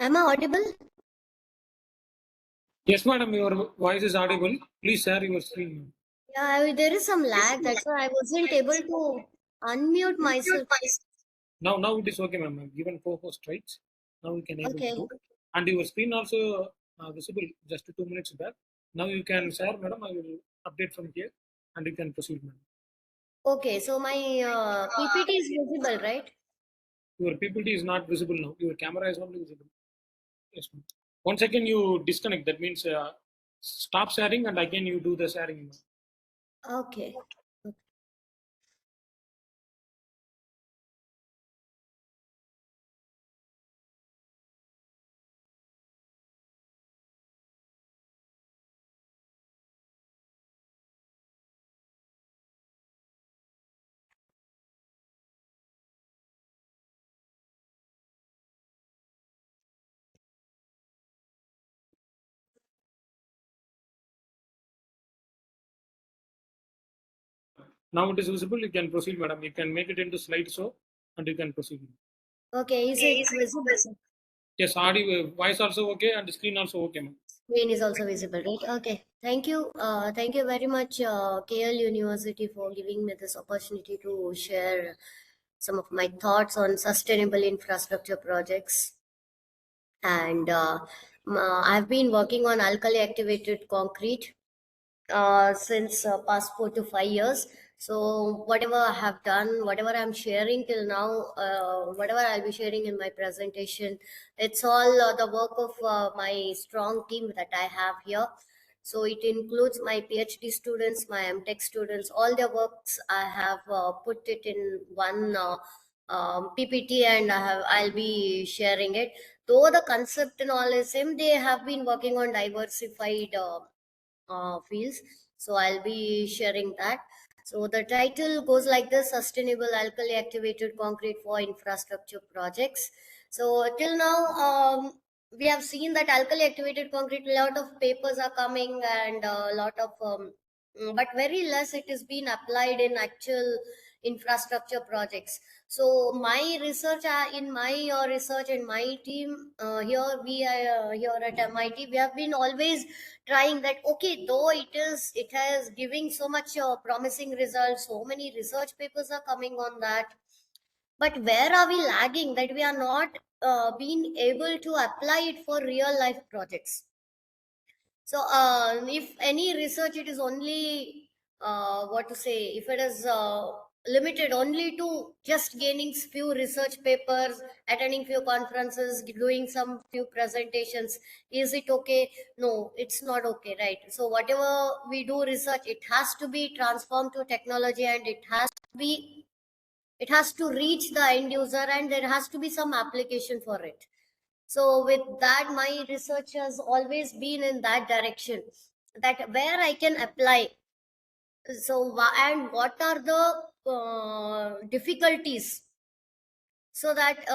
Am I audible? Yes, madam, your voice is audible. Please share your screen. Yeah, there is some lag. That's why I wasn't able to unmute myself. Now it is okay, ma'am. Given co-host rights, now we can able to Okay. do. And your screen also visible just 2 minutes back. Now you can share, madam. I will update from here, and you can proceed, madam. Okay, so my PPT is visible, right? Your PPT is not visible now. Your camera is only visible. Yes, ma'am. Once again, you disconnect. That means stop sharing, and again you do the sharing. Okay. Now it is visible. You can proceed, madam. You can make it into slideshow, and you can proceed. Okay, is it visible? Yes, audio, voice also okay, and screen also okay, ma'am. Screen is also visible, right? Okay. Thank you. Thank you very much, KL University, for giving me this opportunity to share some of my thoughts on sustainable infrastructure projects. And I've been working on alkali activated concrete since past 4 to 5 years. So whatever I have done, whatever I'm sharing till now, whatever I'll be sharing in my presentation, it's all the work of my strong team that I have here. So it includes my PhD students, my MTech students, all their works. I have put it in one PPT, and I'll be sharing it. Though the concept and all is same, they have been working on diversified fields. So I'll be sharing that. So the title goes like this: Sustainable Alkali Activated Concrete for Infrastructure Projects. So till now, we have seen that alkali activated concrete, a lot of papers are coming, and a lot of but very less it is being applied in actual infrastructure projects. So my research, in my research in my team, here we here at MIT, we have been always trying that. Okay, though it has giving so much promising results, so many research papers are coming on that, but where are we lagging that we are not being able to apply it for real life projects? So if any research, it is only what to say, if it is limited only to just gaining few research papers, attending few conferences, doing some few presentations, is it okay? No, it's not okay, right? So whatever we do research, it has to be transformed to technology, and it has to reach the end user, and there has to be some application for it. So with that, my research has always been in that direction, that where I can apply. So and what are the difficulties, so that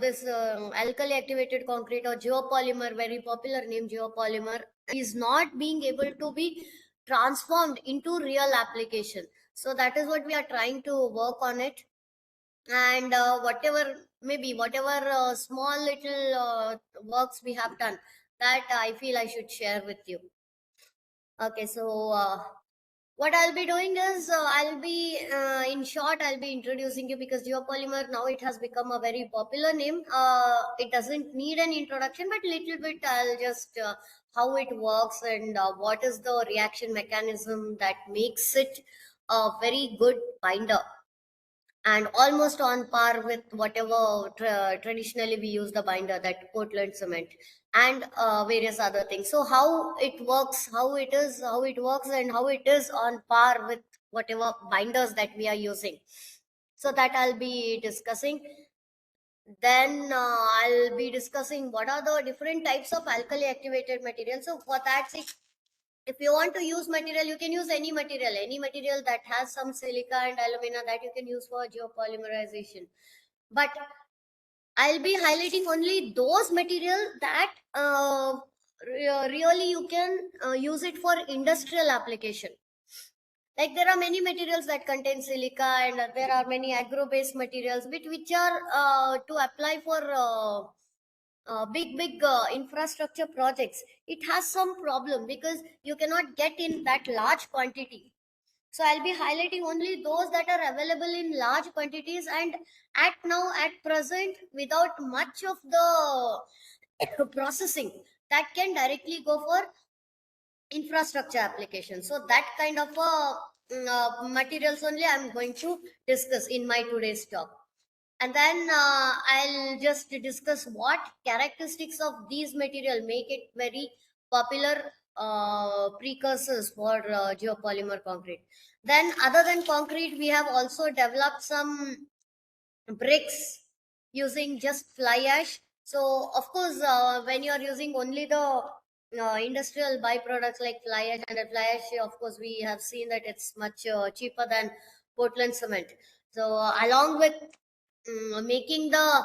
this alkali activated concrete, or geopolymer, very popular name geopolymer, is not being able to be transformed into real application. So that is what we are trying to work on it. And whatever, maybe whatever small little works we have done, that I feel I should share with you. Okay, so what I'll be doing is, I'll be in short, I'll be introducing you, because geopolymer now it has become a very popular name. It doesn't need an introduction, but little bit I'll just how it works, and what is the reaction mechanism that makes it a very good binder, and almost on par with whatever traditionally we use the binder, that Portland cement, and various other things. So how it works, how it works, and how it is on par with whatever binders that we are using. So that I'll be discussing. Then I'll be discussing what are the different types of alkali activated materials. So for that, if you want to use material, you can use any material that has some silica and alumina, that you can use for geopolymerization. But I'll be highlighting only those material that really you can use it for industrial application. Like there are many materials that contain silica, and there are many agro based materials which are to apply for big infrastructure projects, it has some problem because you cannot get in that large quantity. So I'll be highlighting only those that are available in large quantities and at present without much of the processing, that can directly go for infrastructure application. So that kind of materials only I'm going to discuss in my today's talk. And then I'll just discuss what characteristics of these material make it very popular precursors for geopolymer concrete. Then other than concrete, we have also developed some bricks using just fly ash. So of course, when you are using only the industrial byproducts like fly ash, and fly ash, of course, we have seen that it's much cheaper than Portland cement. So along with making the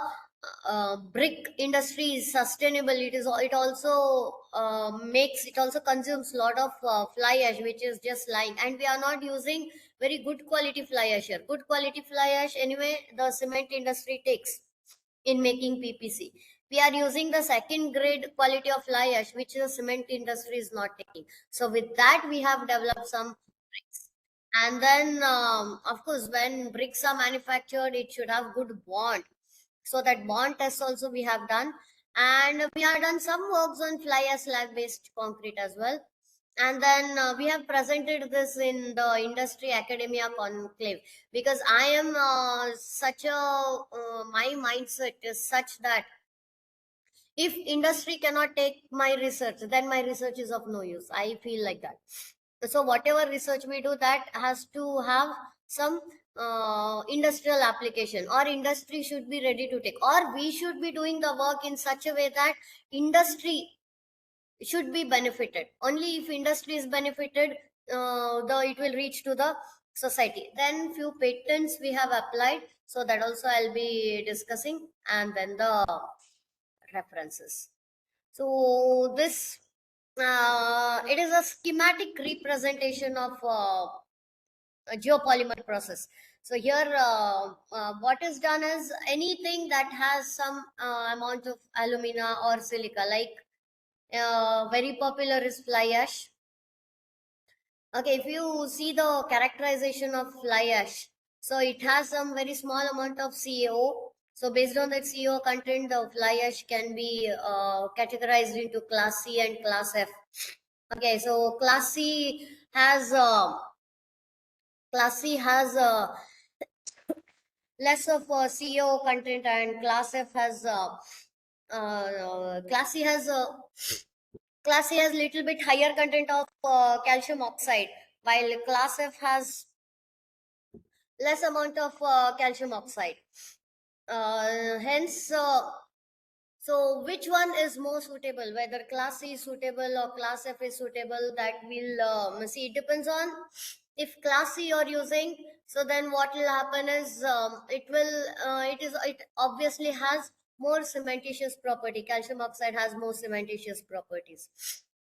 brick industry sustainable, it also it also consumes a lot of fly ash, which is just lying, and we are not using very good quality fly ash here. Good quality fly ash anyway the cement industry takes in making PPC. We are using the second grade quality of fly ash, which the cement industry is not taking. So with that, we have developed some bricks. And then, of course, when bricks are manufactured, it should have good bond. So that bond test also we have done. And we have done some works on fly ash slag based concrete as well. And then we have presented this in the industry academia conclave, because I am my mindset is such that if industry cannot take my research, then my research is of no use. I feel like that. So whatever research we do, that has to have some industrial application, or industry should be ready to take, or we should be doing the work in such a way that industry should be benefited. Only if industry is benefited, the it will reach to the society. Then few patents we have applied, so that also I'll be discussing, and then the references. So this it is a schematic representation of a geopolymer process. So here what is done is anything that has some amount of alumina or silica, like very popular is fly ash. Okay, if you see the characterization of fly ash, so it has some very small amount of CaO. So based on that CaO content, the fly ash can be categorized into class C and class F. Okay, so class C has less of CaO content, and class F has class C has class A has little bit higher content of calcium oxide, while class F has less amount of calcium oxide. Hence, so which one is more suitable? Whether class C is suitable or class F is suitable, that will see. It depends on if class C you're using. So then what will happen is it obviously has more cementitious property. Calcium oxide has more cementitious properties,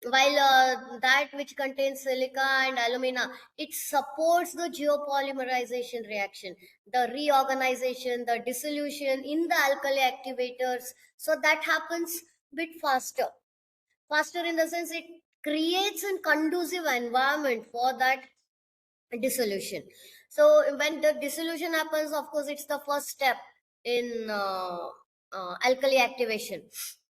while that which contains silica and alumina, it supports the geopolymerization reaction, the reorganization, the dissolution in the alkali activators. So that happens bit faster in the sense it creates a conducive environment for that dissolution. So when the dissolution happens, of course it's the first step in alkali activation.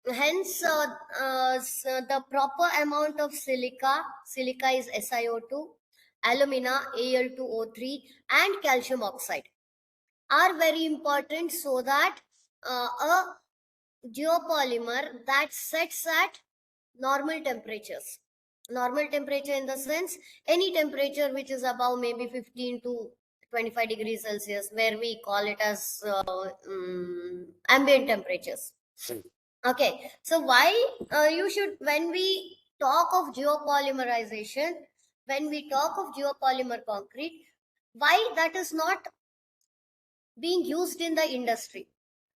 Hence the proper amount of silica is SiO2, alumina Al2O3, and calcium oxide are very important, so that a geopolymer that sets at normal temperatures. Normal temperature in the sense any temperature which is above maybe 15 to 25 degrees Celsius, where we call it as ambient temperatures. Okay, so why you should, when we talk of geopolymerization, when we talk of geopolymer concrete, why that is not being used in the industry?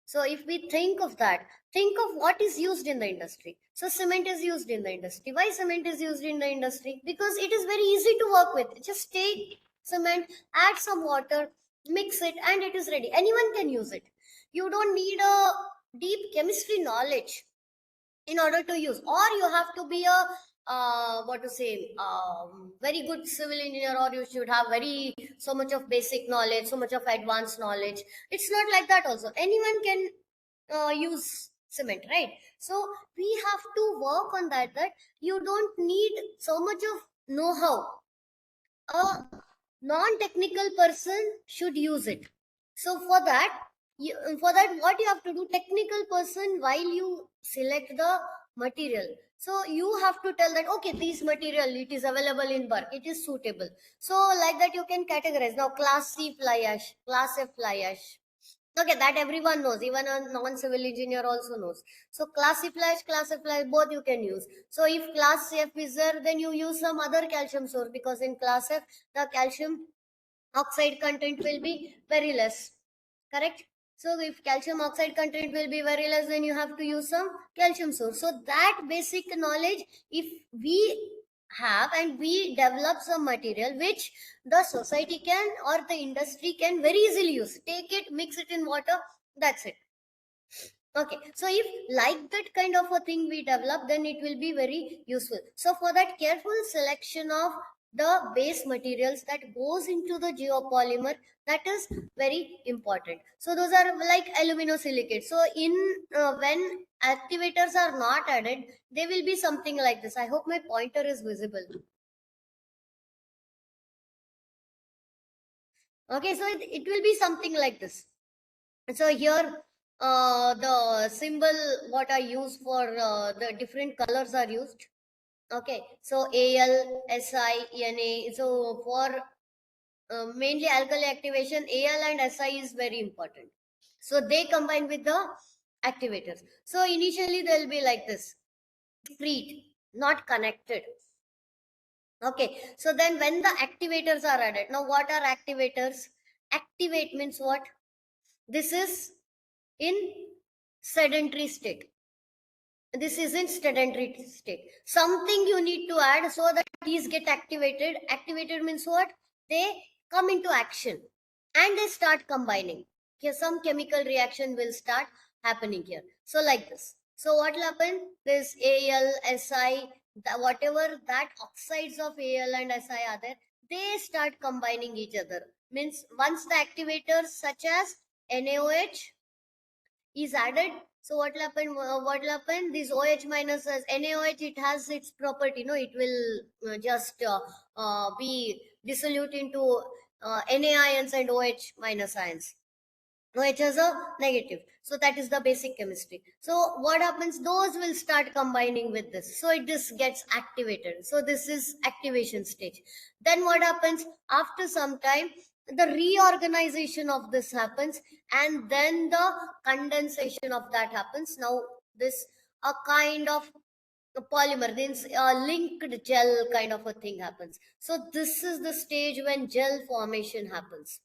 So if we think of that, think of what is used in the industry. So cement is used in the industry. Why cement is used in the industry? Because it is very easy to work with. Just take cement, add some water, mix it, and it is ready. Anyone can use it. You don't need a deep chemistry knowledge in order to use, or you have to be a very good civil engineer, or you should have very so much of basic knowledge, so much of advanced knowledge. It's not like that. Also, anyone can use cement, right? So we have to work on that, that you don't need so much of know-how. A non-technical person should use it. So for that, what you have to do, technical person, while you select the material, so you have to tell that, okay, this material, it is available in bulk, it is suitable. So like that you can categorize. Now class C fly ash, class F fly ash. Okay, that everyone knows, even a non-civil engineer also knows. So class C flash, class F flash, both you can use. So if class F is there, then you use some other calcium source, because in class F, the calcium oxide content will be very less. Correct? So if calcium oxide content will be very less, then you have to use some calcium source. So that basic knowledge, if we have and we develop some material which the society can or the industry can very easily use, take it, mix it in water, that's it. Okay, so if like that kind of a thing we develop, then it will be very useful. So for that, careful selection of the base materials that goes into the geopolymer, that is very important. So those are like aluminosilicate. So in when activators are not added, they will be something like this. I hope my pointer is visible. Okay, so it will be something like this. So here the symbol what I use for the different colors are used. Okay, so Al, Si, Na. So for mainly alkali activation, Al and Si is very important. So they combine with the activators. So initially they'll be like this, discrete, not connected. Okay, so then when the activators are added, now what are activators? Activate means what? This is in sedentary state. This is in sedentary state. Something you need to add so that these get activated. Activated means what? They come into action and they start combining. Here, some chemical reaction will start happening here. So like this. So what will happen? This Al, Si, whatever that oxides of Al and Si are there, they start combining each other. Means once the activators such as NaOH is added, so what will happen? What will happen? This OH minus as NaOH, it has its property. No, it will just be dissolute into Na ions and OH minus ions. OH has a negative. So that is the basic chemistry. So what happens? Those will start combining with this. So this gets activated. So this is activation stage. Then what happens? After some time, the reorganization of this happens, and then the condensation of that happens. Now this a kind of a polymer, means a linked gel kind of a thing happens. So this is the stage when gel formation happens.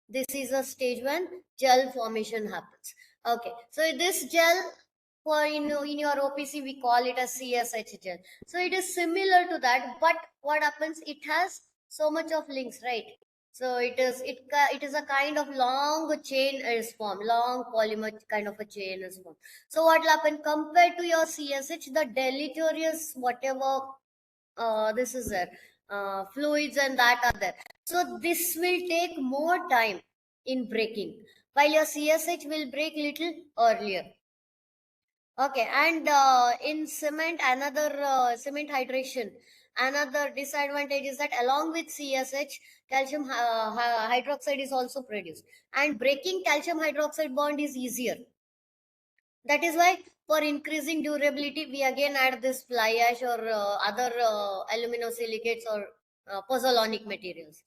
This is a stage when gel formation happens. Okay, so this gel, for in your OPC we call it a CSH gel. So it is similar to that, but what happens? It has so much of links, right? So it is a kind of long chain is formed, long polymer kind of a chain is formed. So what will happen compared to your CSH, the deleterious whatever this is there, fluids and that are there. So this will take more time in breaking, while your CSH will break little earlier. Okay, and in cement, another cement hydration, another disadvantage is that along with CSH, calcium hydroxide is also produced, and breaking calcium hydroxide bond is easier. That is why for increasing durability, we again add this fly ash or other aluminosilicates or pozzolanic materials.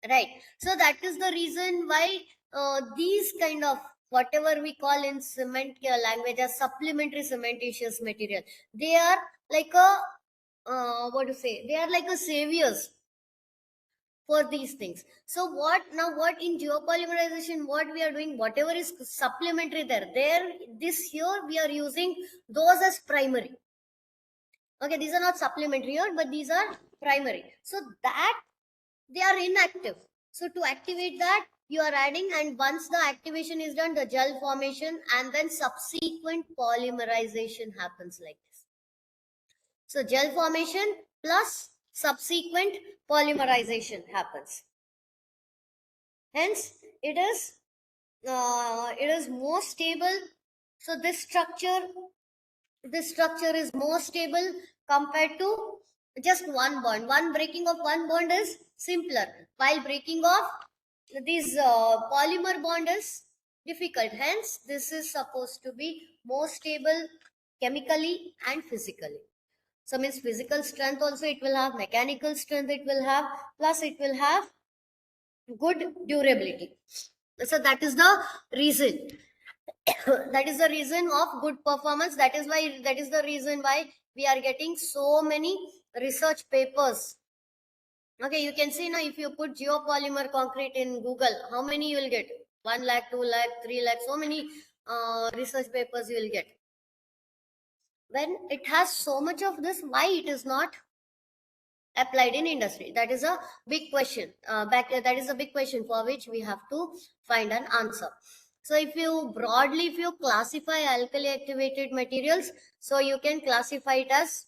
Right. So that is the reason why these kind of whatever we call in cement language as supplementary cementitious material, they are like a what to say? They are like a saviors for these things. So what now, what in geopolymerization, what we are doing, whatever is supplementary there, this here we are using those as primary. Okay, these are not supplementary here, but these are primary. So that they are inactive. So to activate that, you are adding, and once the activation is done, the gel formation and then subsequent polymerization happens like this. So gel formation plus subsequent polymerization happens. Hence, it is more stable. So this structure is more stable compared to just one bond. One breaking of one bond is simpler, while breaking of these polymer bond is difficult. Hence, this is supposed to be more stable chemically and physically. So means physical strength also it will have, mechanical strength it will have, plus it will have good durability. So that is the reason. That is the reason of good performance. That is the reason why we are getting so many research papers. Okay, you can see now, if you put geopolymer concrete in Google, how many you will get? 1 lakh, 2 lakh, 3 lakh, so many research papers you will get. When it has so much of this, why it is not applied in industry? That is a big question. That is a big question for which we have to find an answer. So if you classify alkali activated materials, so you can classify it as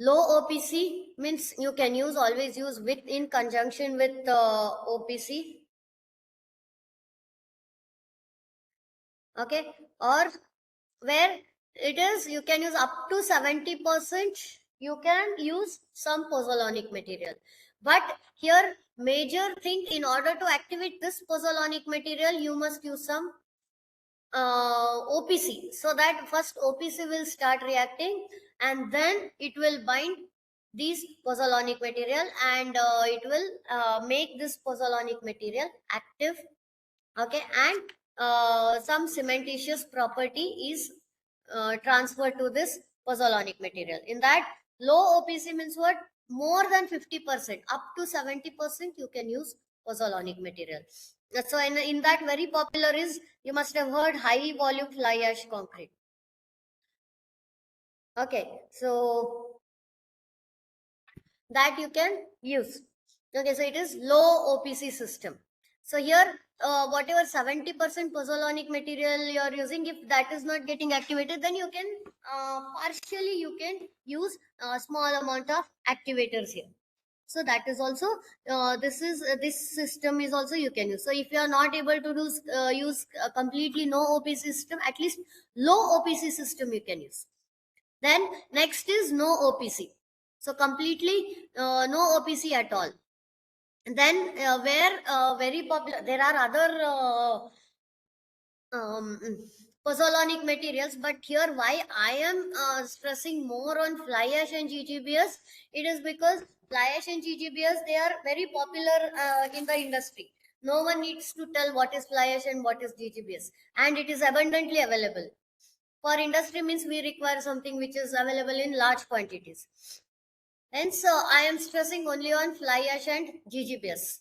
low OPC, means you can always use with in conjunction with OPC. Okay, or where it is, you can use up to 70%, you can use some pozzolanic material. But here, major thing, in order to activate this pozzolanic material, you must use some OPC. So that first OPC will start reacting, and then it will bind these pozzolanic material, and it will make this pozzolanic material active. Okay, and some cementitious property is transferred to this pozzolanic material. In that, low OPC means what? More than 50%, up to 70%, you can use pozzolanic material. So in that, very popular is, you must have heard, high volume fly ash concrete. Okay, so that you can use. Okay, so it is low OPC system. So here, whatever 70% pozzolanic material you are using, if that is not getting activated, then you can partially you can use a small amount of activators here. So that is also this system is also you can use. So if you are not able to use completely no OPC system, at least low OPC system you can use. Then next is no OPC. So completely no OPC at all. Then where very popular, there are other pozzolanic materials, but here why I am stressing more on fly ash and GGBS, it is because fly ash and GGBS, they are very popular in the industry. No one needs to tell what is fly ash and what is GGBS, and it is abundantly available. For industry means we require something which is available in large quantities. Hence, I am stressing only on fly ash and GGBS.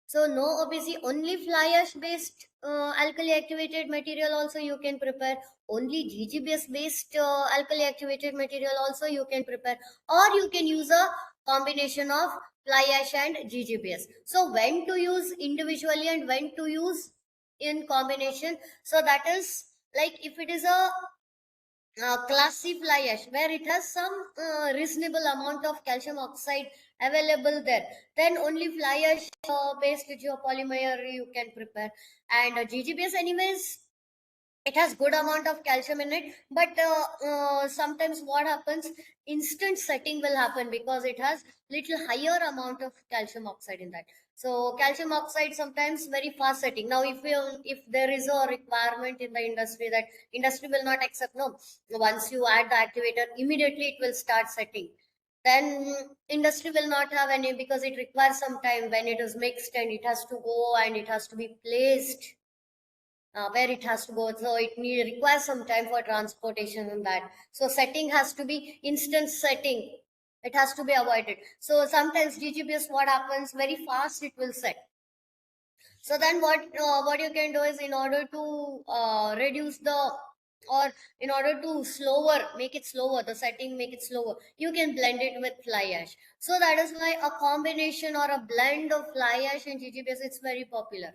So no OPC, only fly ash based alkali activated material also you can prepare. Only GGBS based alkali activated material also you can prepare. Or you can use a combination of fly ash and GGBS. So when to use individually and when to use in combination. So that is like, if it is a class C fly ash, where it has some reasonable amount of calcium oxide available there, then only fly ash based geopolymer you can prepare. And GGBS anyways, it has good amount of calcium in it, but sometimes what happens, instant setting will happen because it has little higher amount of calcium oxide in that. So calcium oxide sometimes very fast setting. Now if there is a requirement in the industry that industry will not accept, no, once you add the activator, immediately it will start setting, then industry will not have any, because it requires some time when it is mixed and it has to go and it has to be placed where it has to go. So it requires some time for transportation and that. So setting has to be instant setting. It has to be avoided. So sometimes GGBS, what happens, very fast it will set. So then what you can do is, in order to reduce the or in order to make it slower, the setting make it slower, you can blend it with fly ash. So that is why a combination or a blend of fly ash and GGBS, it's very popular.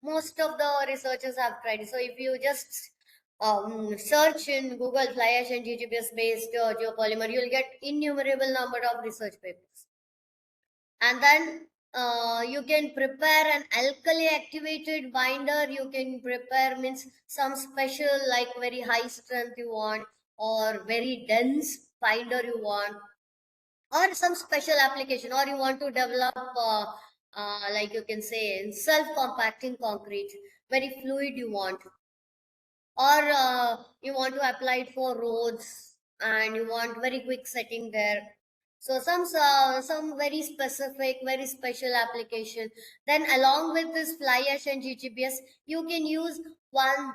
Most of the researchers have tried. So if you just search in Google fly ash and GGBS based geopolymer, you'll get innumerable number of research papers. And then you can prepare an alkali activated binder. You can prepare means some special, like very high strength you want, or very dense binder you want, or some special application, or you want to develop like you can say self compacting concrete, very fluid you want, or you want to apply it for roads and you want very quick setting there. So some very specific, very special application. Then along with this fly ash and GGBS, you can use one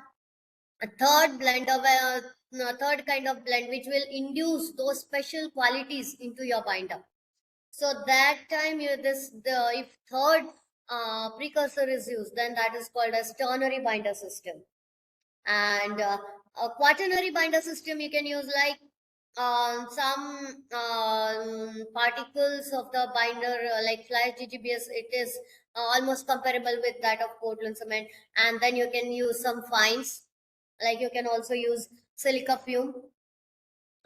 a third blend of a third kind of blend which will induce those special qualities into your binder. So that time you this the if third precursor is used, then that is called as ternary binder system. And a quaternary binder system you can use like some particles of the binder like fly GGBS. It is almost comparable with that of Portland cement. And then you can use some fines, like you can also use silica fume.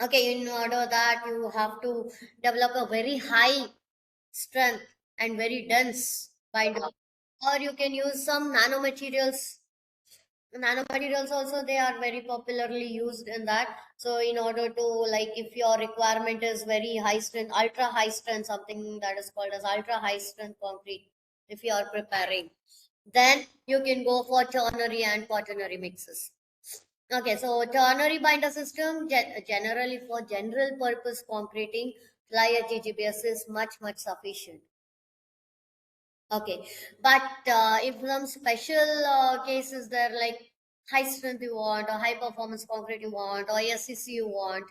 Okay, in order that you have to develop a very high strength and very dense binder. Or you can use some nanomaterials. Nanomaterials also, they are very popularly used in that. So in order to, like, if your requirement is very high strength, ultra high strength, something that is called as ultra high strength concrete, if you are preparing, then you can go for ternary and quaternary mixes. Okay, so ternary binder system, generally for general purpose concreting, fly at GGBS is much sufficient. Okay, but if some special cases there, like high strength you want, or high performance concrete you want, or SCC you want,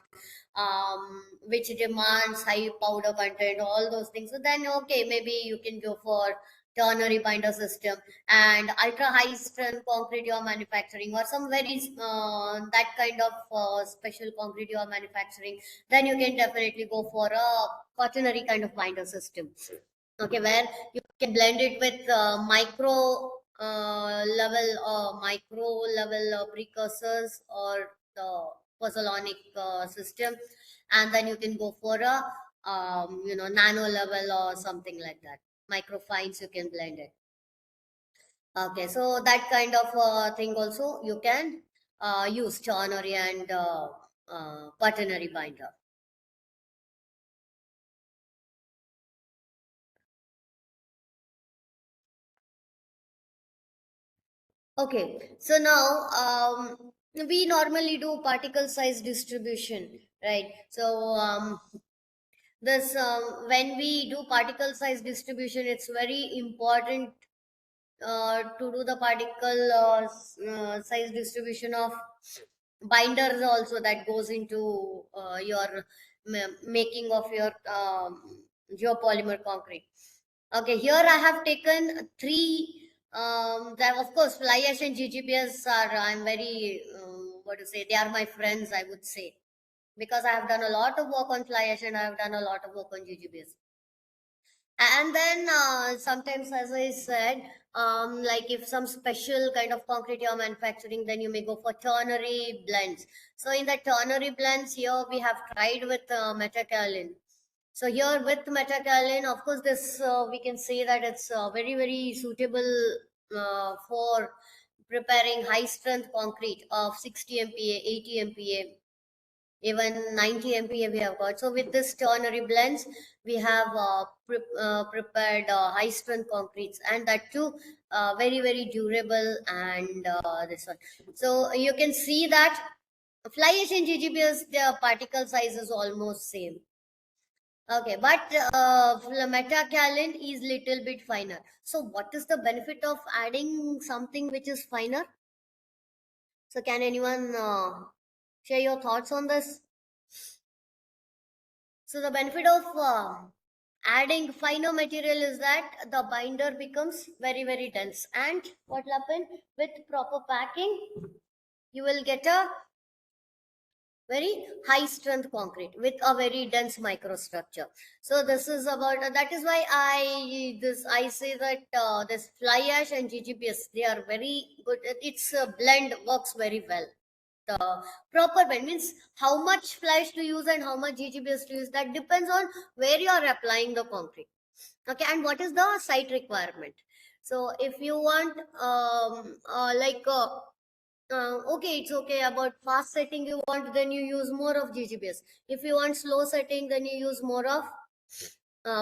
which demands high powder content, all those things, so then okay, maybe you can go for ternary binder system. And ultra high strength concrete you are manufacturing, or some very that kind of special concrete you are manufacturing, then you can definitely go for a quaternary kind of binder system. Okay, where you can blend it with micro level precursors or the pozzolanic system. And then you can go for a nano level or something like that, micro fines you can blend it. Okay, so that kind of thing also you can use ternary and quaternary binder. Okay, so now we normally do particle size distribution, right? So this when we do particle size distribution, it's very important to do the particle size distribution of binders also, that goes into your making of your geopolymer concrete. Okay, here I have taken three. That of course, fly ash and GGBS are. I'm very what to say. They are my friends, I would say, because I have done a lot of work on fly ash and I have done a lot of work on GGBS. And then sometimes, as I said, like if some special kind of concrete you're manufacturing, then you may go for ternary blends. So in the ternary blends, here we have tried with metakaolin. So here with metakaolin, of course, this we can say that it's very suitable for preparing high strength concrete of 60 MPa, 80 MPa, even 90 MPa we have got. So with this ternary blends, we have prepared high strength concretes, and that too very durable. And this one, so you can see that fly ash and GGBS, their particle size is almost same. Okay, but metakaolin is little bit finer. So what is the benefit of adding something which is finer? So can anyone share your thoughts on this? So the benefit of adding finer material is that the binder becomes very dense. And what will happen with proper packing? you will get a very high strength concrete with a very dense microstructure. So this is about that is why I say that this fly ash and GGBS, they are very good. Its blend works very well. The proper blend means how much fly ash to use and how much GGBS to use, that depends on where you are applying the concrete. Okay, and what is the site requirement. So if you want okay, it's okay about fast setting you want, then you use more of GGBS. If you want slow setting, then you use more of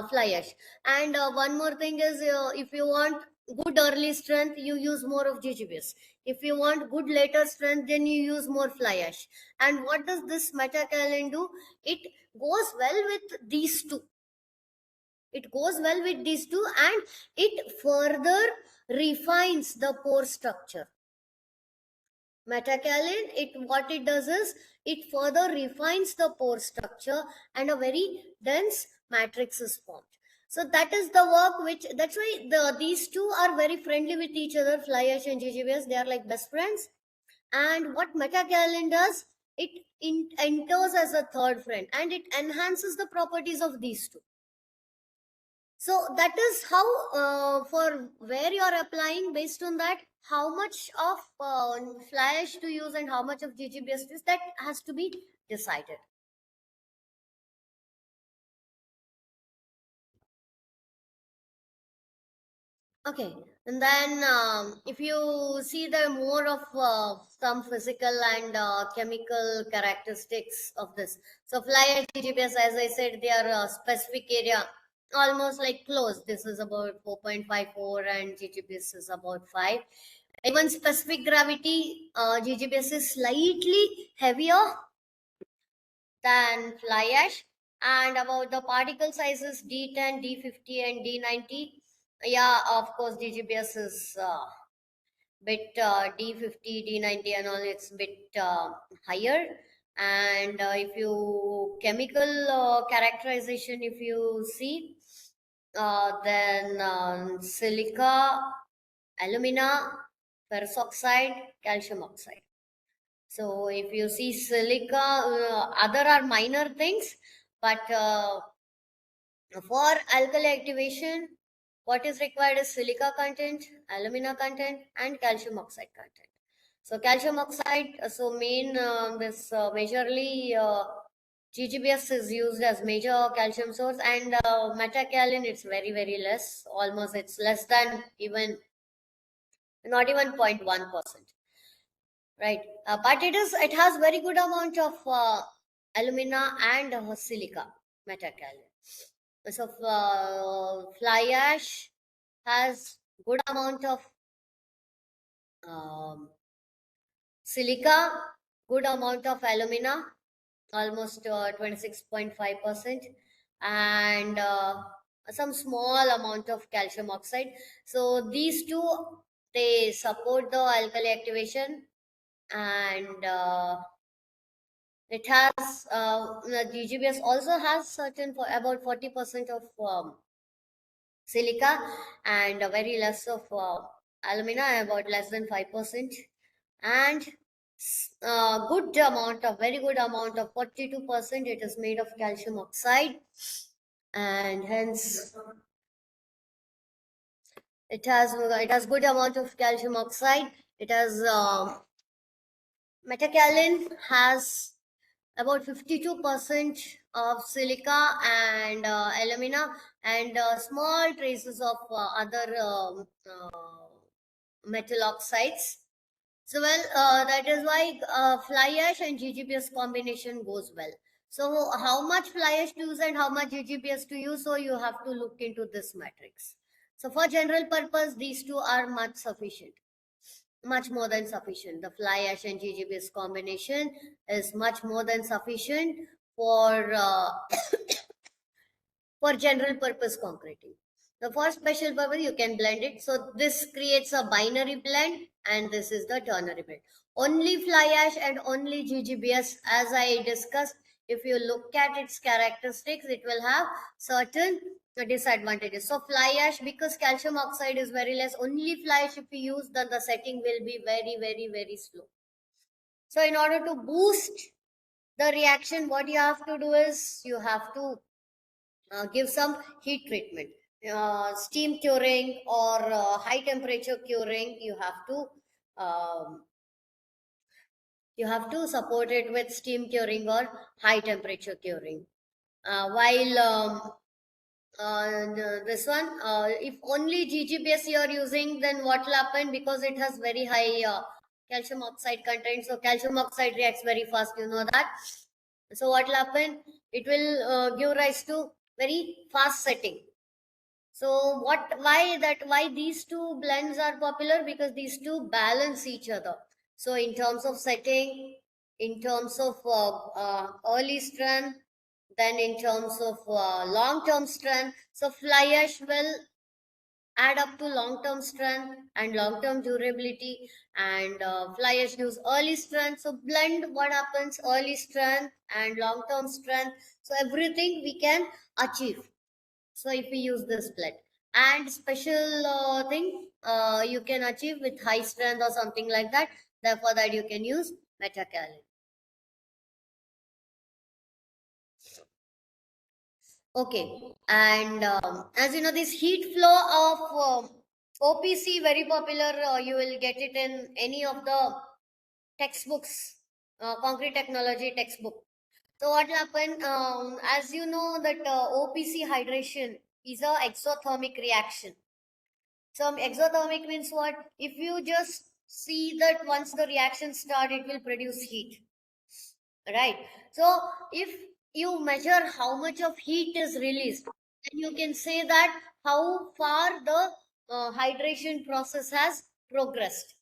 fly ash. And one more thing is, if you want good early strength, you use more of GGBS. If you want good later strength, then you use more fly ash. And what does this metakaolin do? It goes well with these two. It goes well with these two, and it further refines the pore structure. Metakaolin, it what it does is it further refines the pore structure and a very dense matrix is formed. So that is the work which, that's why these two are very friendly with each other. Fly ash and GGBS, they are like best friends. And what metakaolin does, it enters as a third friend and it enhances the properties of these two. So that is how, for where you are applying, based on that, how much of fly ash to use and how much of GGBS to use, that has to be decided. Okay, and then if you see the more of some physical and chemical characteristics of this. So fly ash, GGBS, as I said, they are specific area, almost like close. This is about 4.54 and GGBS is about 5. Even specific gravity, GGBS is slightly heavier than fly ash. And about the particle sizes, D10, D50, and D90. Yeah, of course, GGBS is bit D50, D90, and all. It's bit higher. And if you chemical characterization, if you see, then silica, alumina, ferrous oxide, calcium oxide. So if you see silica, other are minor things, but for alkali activation, what is required is silica content, alumina content, and calcium oxide content. So calcium oxide, so main this majorly GGBS is used as major calcium source, and metakaolin, it's very less. Almost it's less than even, not even 0.1%. Right, but it has very good amount of alumina and silica metakaolin. So fly ash has good amount of um, silica, good amount of alumina, almost 26.5%, and some small amount of calcium oxide. So these two, they support the alkali activation. And it has the GGBS also has certain, for about 40% of silica and very less of alumina, about less than 5%, and good amount of, very good amount of 42%, it is made of calcium oxide, and hence it has good amount of calcium oxide. It has metakaolin has about 52% of silica and alumina, and small traces of other metal oxides. So well, that is why fly ash and GGBS combination goes well. So how much fly ash to use and how much GGBS to use, so you have to look into this matrix. So for general purpose, these two are much sufficient, much more than sufficient. The fly ash and GGBS combination is much more than sufficient for for general purpose concreting. The for special purpose, you can blend it. So this creates a binary blend, and this is the ternary blend. Only fly ash and only GGBS, as I discussed, if you look at its characteristics, it will have certain disadvantages. So fly ash, because calcium oxide is very less, only fly ash if you use, then the setting will be very slow. So in order to boost the reaction, what you have to do is you have to give some heat treatment, steam curing or high temperature curing. Um, you have to support it with steam curing or high temperature curing. While this one, if only GGBS you are using, then what will happen? Because it has very high calcium oxide content, so calcium oxide reacts very fast, you know that. So what will happen? It will give rise to very fast setting. So why these two blends are popular? Because these two balance each other. So in terms of setting, in terms of early strength, then in terms of long-term strength, so fly ash will add up to long-term strength and long-term durability, and fly ash gives early strength. So blend what happens, early strength and long-term strength. So everything we can achieve. So if we use this blend and special thing, you can achieve with high strength or something like that. Therefore, that you can use metakaolin. Okay, and as you know, this heat flow of OPC very popular. You will get it in any of the textbooks, concrete technology textbook. So what happened? As you know, that OPC hydration is a exothermic reaction. So exothermic means what? If you just see that once the reaction start, it will produce heat, right? So if you measure how much of heat is released, then you can say that how far the hydration process has progressed.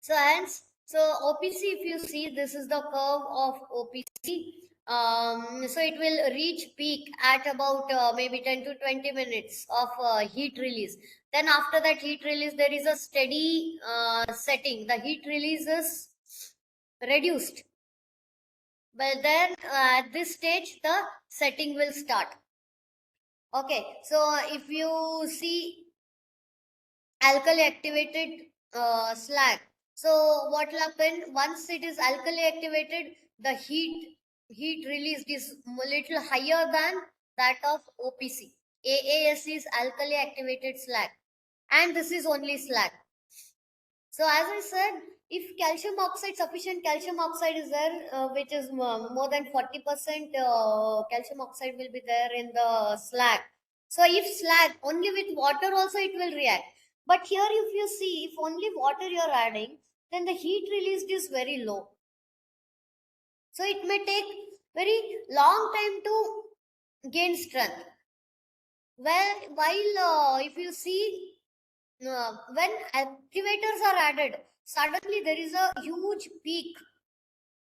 So hence, so OPC, if you see, this is the curve of OPC. So it will reach peak at about maybe 10 to 20 minutes of heat release. Then after that heat release, there is a steady setting. The heat release is reduced. But then at this stage, the setting will start. Okay, so if you see alkali activated slag. So what will happen once it is alkali activated, the heat released is a little higher than that of OPC. AAS is alkali activated slag, and this is only slag. So as I said, if calcium oxide, sufficient calcium oxide is there, which is more than 40% calcium oxide will be there in the slag. So if slag, only with water also it will react. But here if you see, if only water you are adding, then the heat released is very low. So it may take very long time to gain strength. Well, while if you see, when activators are added, suddenly there is a huge peak,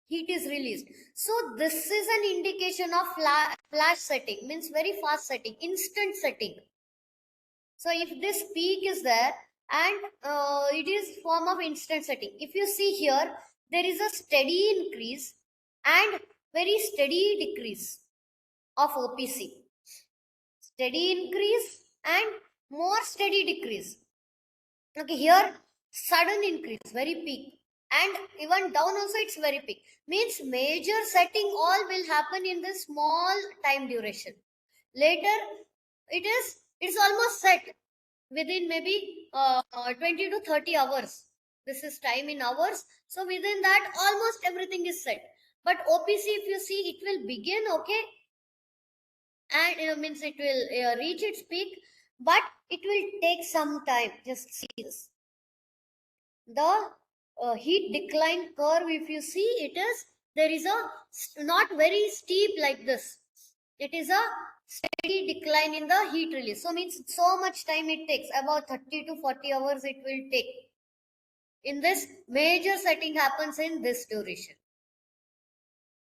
heat is released. So this is an indication of flash setting, means very fast setting, instant setting. So if this peak is there, and it is form of instant setting, if you see here, there is a steady increase and very steady decrease of OPC, steady increase and more steady decrease. Okay, here sudden increase, very peak, and even down also it's very peak. Means major setting all will happen in this small time duration. Later, it's almost set within maybe 20 to 30 hours. This is time in hours. So within that, almost everything is set. But OPC, if you see, it will begin okay, and means it will reach its peak, but it will take some time. Just see this, the heat decline curve, if you see, it is, there is a not very steep like this, it is a steady decline in the heat release. So means so much time it takes, about 30 to 40 hours it will take. In this, major setting happens in this duration,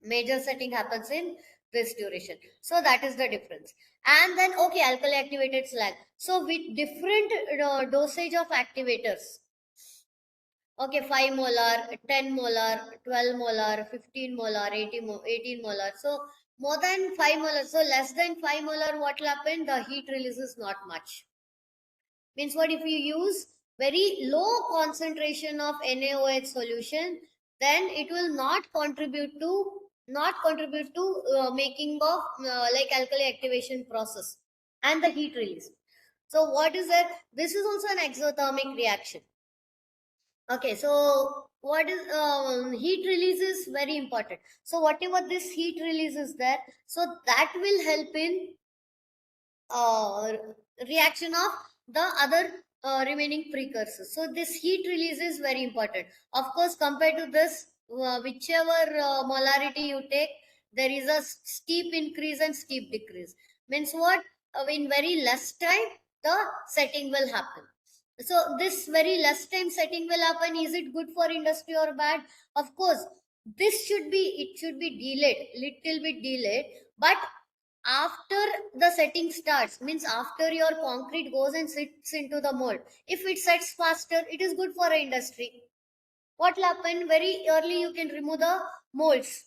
major setting happens in this duration. So that is the difference. And then okay, alkali activated slag, so with different dosage of activators. Okay, 5 molar, 10 molar, 12 molar, 15 molar, 18 molar. So more than 5 molar. So less than 5 molar, what will happen? The heat release is not much. Means what, if you use very low concentration of NaOH solution, then it will not contribute to making of like alkali activation process and the heat release. So what is that? This is also an exothermic reaction. Okay, so what is heat release is very important. So whatever this heat release is there, so that will help in uh, reaction of the other remaining precursors. So this heat release is very important. Of course, compared to this, whichever molarity you take, there is a steep increase and steep decrease. Means what? In very less time, the setting will happen. So this very less time setting will happen. Is it good for industry or bad? Of course, it should be delayed, little bit delayed, but after the setting starts, means after your concrete goes and sits into the mold, if it sets faster, it is good for a industry. What will happen? Very early you can remove the molds.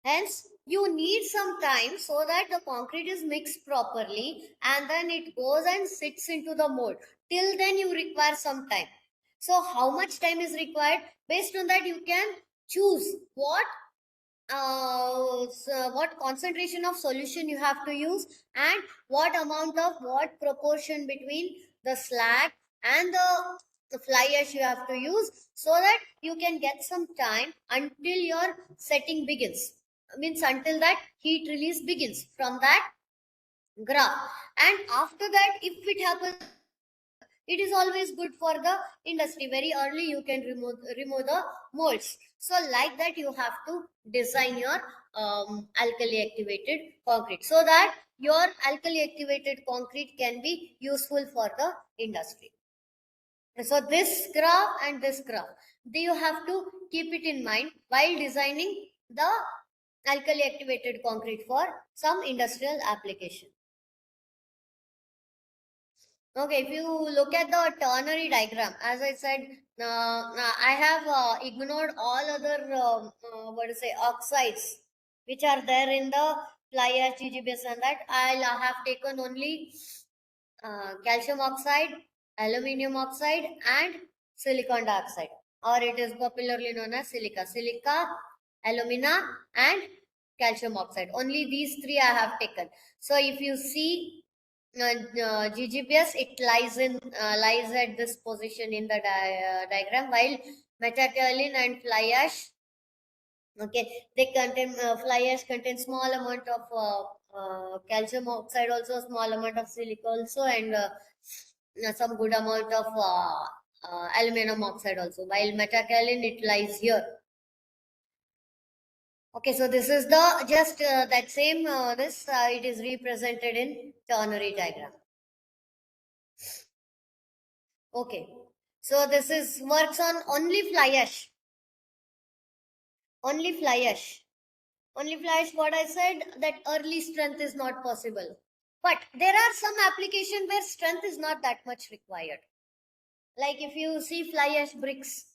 Hence, you need some time so that the concrete is mixed properly and then it goes and sits into the mold. Till then, you require some time. So, how much time is required? Based on that, you can choose what concentration of solution you have to use and what amount of what proportion between the slag and the fly ash you have to use, so that you can get some time until your setting begins, means until that heat release begins from that graph. And after that, if it happens, it is always good for the industry. Very early you can remove the molds. So like that, you have to design your alkali activated concrete so that your alkali activated concrete can be useful for the industry. So this graph and this graph, you have to keep it in mind while designing the alkali activated concrete for some industrial application. Okay, if you look at the ternary diagram, as I said, I have ignored all other what to say oxides which are there in the fly ash, GGBS, and that I'll have taken only calcium oxide, aluminium oxide, and silicon dioxide, or it is popularly known as silica, alumina, and calcium oxide. Only these three I have taken. So if you see GGBS, it lies at this position in the diagram, while metakaolin and fly ash, okay, they contain fly ash contains small amount of calcium oxide, also small amount of silica also, and some good amount of aluminum oxide also. While metakaolin, it lies here. Okay, so this is the just that same this it is represented in ternary diagram. Okay, so this is works on only fly ash. Only fly ash. Only fly ash, what I said, that early strength is not possible. But there are some application where strength is not that much required. Like if you see fly ash bricks,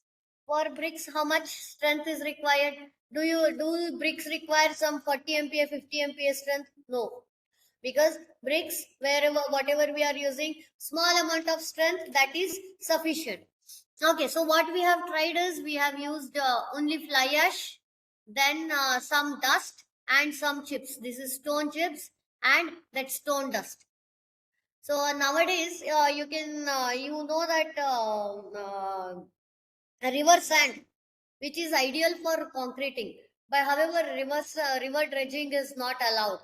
for bricks, how much strength is required? Do bricks require some 40 MPa, 50 MPa strength? No, because bricks, wherever whatever we are using, small amount of strength, that is sufficient. Okay, so what we have tried is we have used only fly ash, then some dust and some chips. This is stone chips and that stone dust. So nowadays you can you know that river sand, which is ideal for concreting. But however, river dredging is not allowed,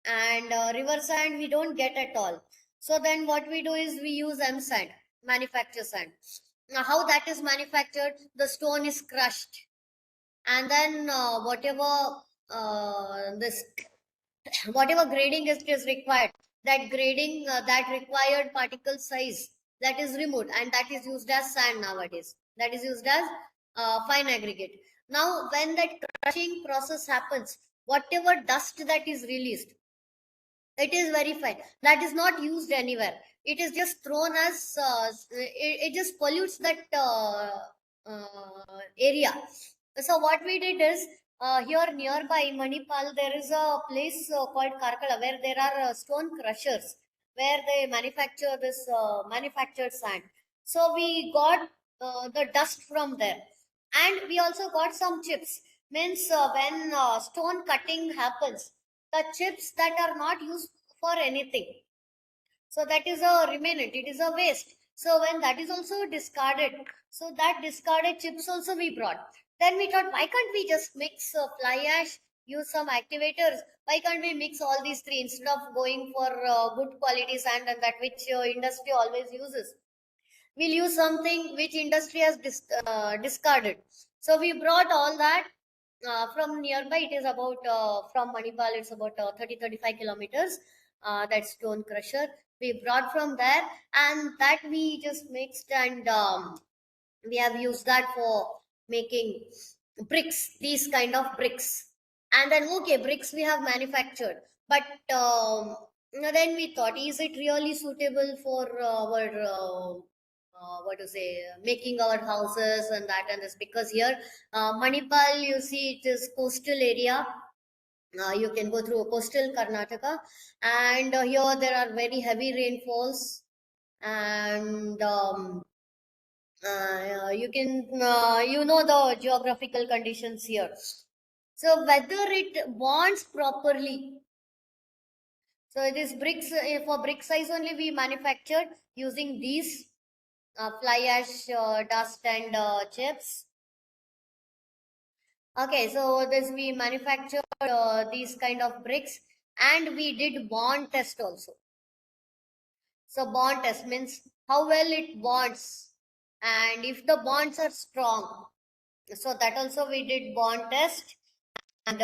and river sand we don't get at all. So then what we do is we use M sand, manufacture sand. Now how that is manufactured? The stone is crushed, and then this whatever grading is required, that grading that required particle size, that is removed, and that is used as sand nowadays. That is used as fine aggregate. Now when that crushing process happens, whatever dust that is released, it is very fine. That is not used anywhere. It is just thrown as it just pollutes that area. So what we did is here nearby Manipal, there is a place called Karkala where there are stone crushers where they manufacture this manufactured sand. So we got the dust from there, And we also got some chips. Means when stone cutting happens, the chips that are not used for anything, so that is a remnant, it is a waste. So when that is also discarded, so that discarded chips also we brought. Then we thought, why can't we just mix fly ash, use some activators? Why can't we mix all these three instead of going for good quality sand and that which industry always uses? We'll use something which industry has discarded. So we brought all that from nearby. It is about from Manipal. It's about 30-35 kilometers. That stone crusher we brought from there, and that we just mixed, and we have used that for making bricks. These kind of bricks, and then okay, bricks we have manufactured, but then we thought, is it really suitable for our what to say, making our houses and that and this? Because here, Manipal, you see, it is coastal area. You can go through coastal Karnataka, and here there are very heavy rainfalls, and you can you know the geographical conditions here. So whether it bonds properly. So it is bricks, for brick size only we manufactured using these fly ash, dust, and chips. Okay, so this we manufactured these kind of bricks, and we did bond test also. So bond test means how well it bonds, and if the bonds are strong. So that also we did bond test, and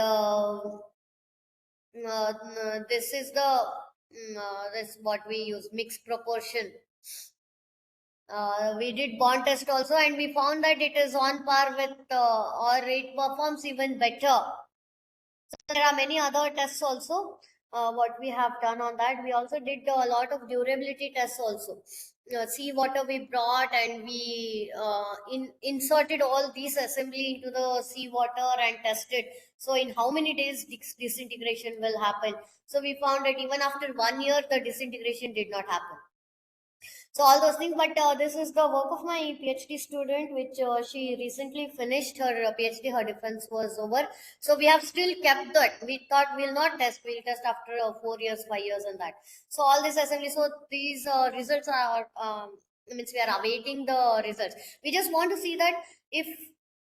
this is the this what we use, mixed proportion. We did bond test also, and we found that it is on par with, or it performs even better. So there are many other tests also. What we have done on that, we also did a lot of durability tests also. Seawater we brought, and we inserted all these assembly into the seawater and tested. So in how many days disintegration will happen? So we found that even after 1 year, the disintegration did not happen. So all those things, but this is the work of my PhD student, which she recently finished her PhD. Her defense was over, so we have still kept that. We thought we'll not test, we'll test after 4 years, 5 years, and that. So all this assembly, so these results are means we are awaiting the results. We just want to see that if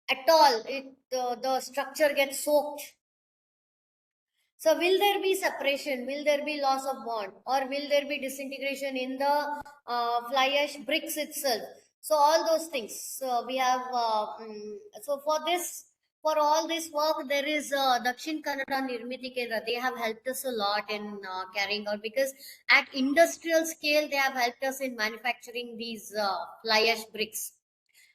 at all it the structure gets soaked, so will there be separation? Will there be loss of bond? Or will there be disintegration in the fly ash bricks itself? So all those things. So we have, so for this, for all this work, there is Dakshin Kannada Nirmiti Kendra. They have helped us a lot in carrying out, because at industrial scale, they have helped us in manufacturing these fly ash bricks,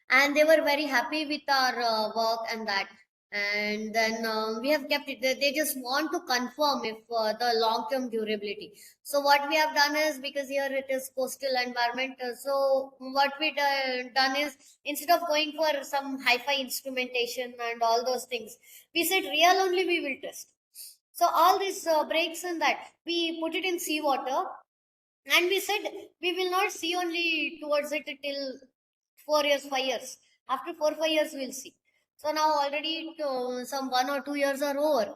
and they were very happy with our work and that. And then we have kept it. They just want to confirm if the long term durability. So what we have done is, because here it is coastal environment, so what we done is, instead of going for some hi-fi instrumentation and all those things, we said real only we will test. So all these breaks and that, we put it in seawater, and we said we will not see only towards it till 4 years, 5 years. After 4 5 years, we'll see. So now already some 1 or 2 years are over,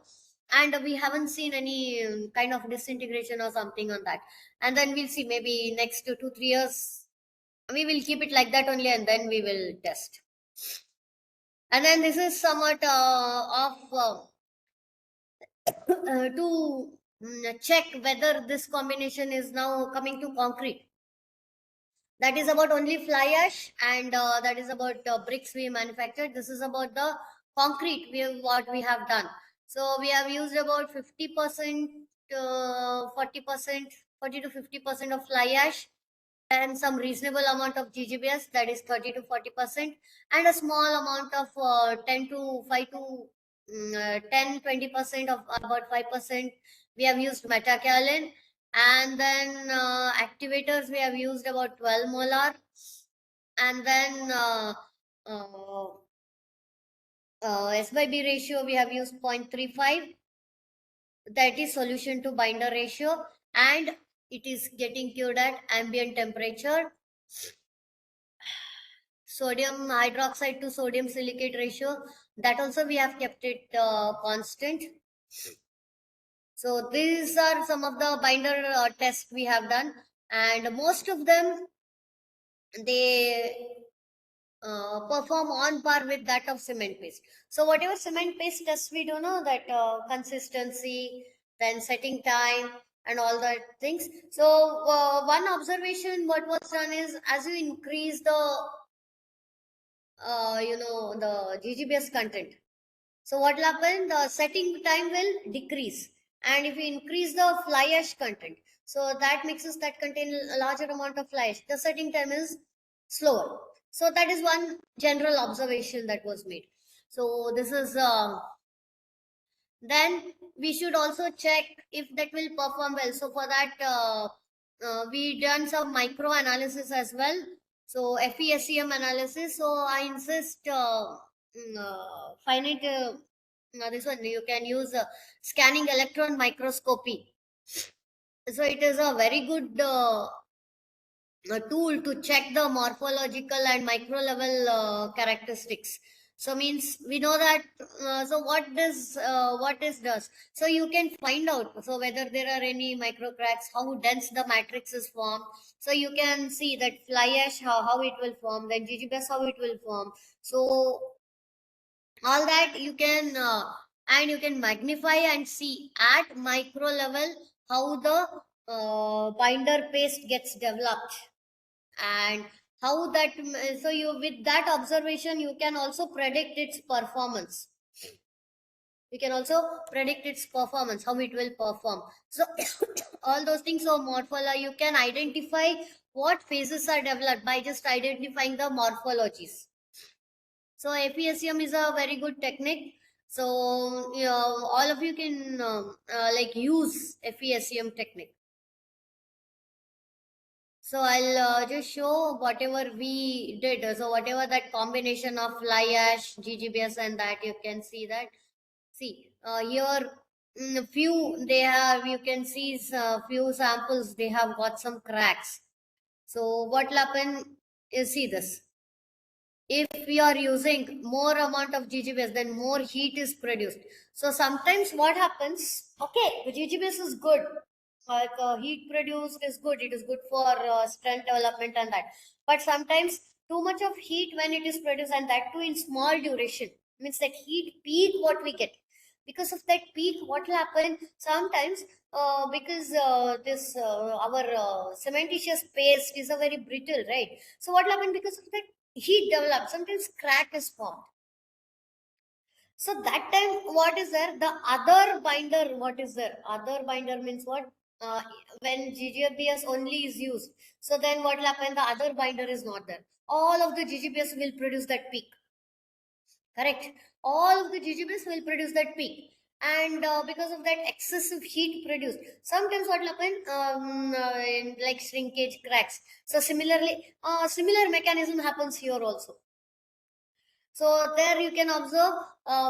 and we haven't seen any kind of disintegration or something on that. And then we'll see, maybe next 2 3 years we will keep it like that only, and then we will test. And then this is somewhat of to check whether this combination is now coming to concrete. That is about only fly ash, and that is about bricks we manufactured. This is about the concrete what we have done. So we have used about 50%, 40%, 40 to 50% of fly ash, and some reasonable amount of GGBS, that is 30 to 40%, and a small amount of 10 to 5 to 10 20% of about 5%. We have used metakaolin, and then activators we have used about 12 molar, and then S by B ratio we have used 0.35, that is solution to binder ratio, and it is getting cured at ambient temperature. sodium hydroxide to sodium silicate ratio, that also we have kept it constant. So these are some of the binder tests we have done, and most of them they perform on par with that of cement paste. So whatever cement paste tests we do know that consistency, then setting time, and all that things. So one observation what was done is as you increase the the GGBS content. So what will happen? The setting time will decrease, and if you increase the fly ash content, so that mixes that contain a larger amount of fly ash, the setting time is slower. So that is one general observation that was made. So this is then we should also check if that will perform well. So for that, we done some micro analysis as well. So FESEM analysis. So I insist finite. Now this one you can use scanning electron microscopy. So it is a very good a tool to check the morphological and micro level characteristics. So means we know that so what is does, so you can find out so whether there are any micro cracks, how dense the matrix is formed. So you can see that fly ash how it will form, then GGBS how it will form. So all that you can and you can magnify and see at micro level how the binder paste gets developed, and how that so you with that observation you can also predict its performance. You can also predict its performance, how it will perform. So all those things. So morphology, you can identify what phases are developed by just identifying the morphologies. So FESM is a very good technique. So all of you can like use FESM technique. So I'll just show whatever we did. So whatever that combination of fly ash, GGBS, and that you can see that. See here, few they have. You can see few samples. They have got some cracks. So what will happen is, see this. If we are using more amount of GGBS, then more heat is produced. So sometimes what happens? Okay, the GGBS is good, like heat produced is good, it is good for strength development and that, but sometimes too much of heat when it is produced, and that too in small duration, means that heat peak what we get. Because of that peak what will happen sometimes, because this our cementitious paste is a very brittle, right? So what will happen, because of that heat develops, sometimes crack is formed. So that time, what is there? The other binder, what is there? Other binder means what? When GGBS only is used. So then what will happen? The other binder is not there. All of the GGBS will produce that peak. Correct? All of the GGBS will produce that peak. And because of that excessive heat produced, sometimes what will happen? In like shrinkage cracks. So similarly, similar mechanism happens here also. So there you can observe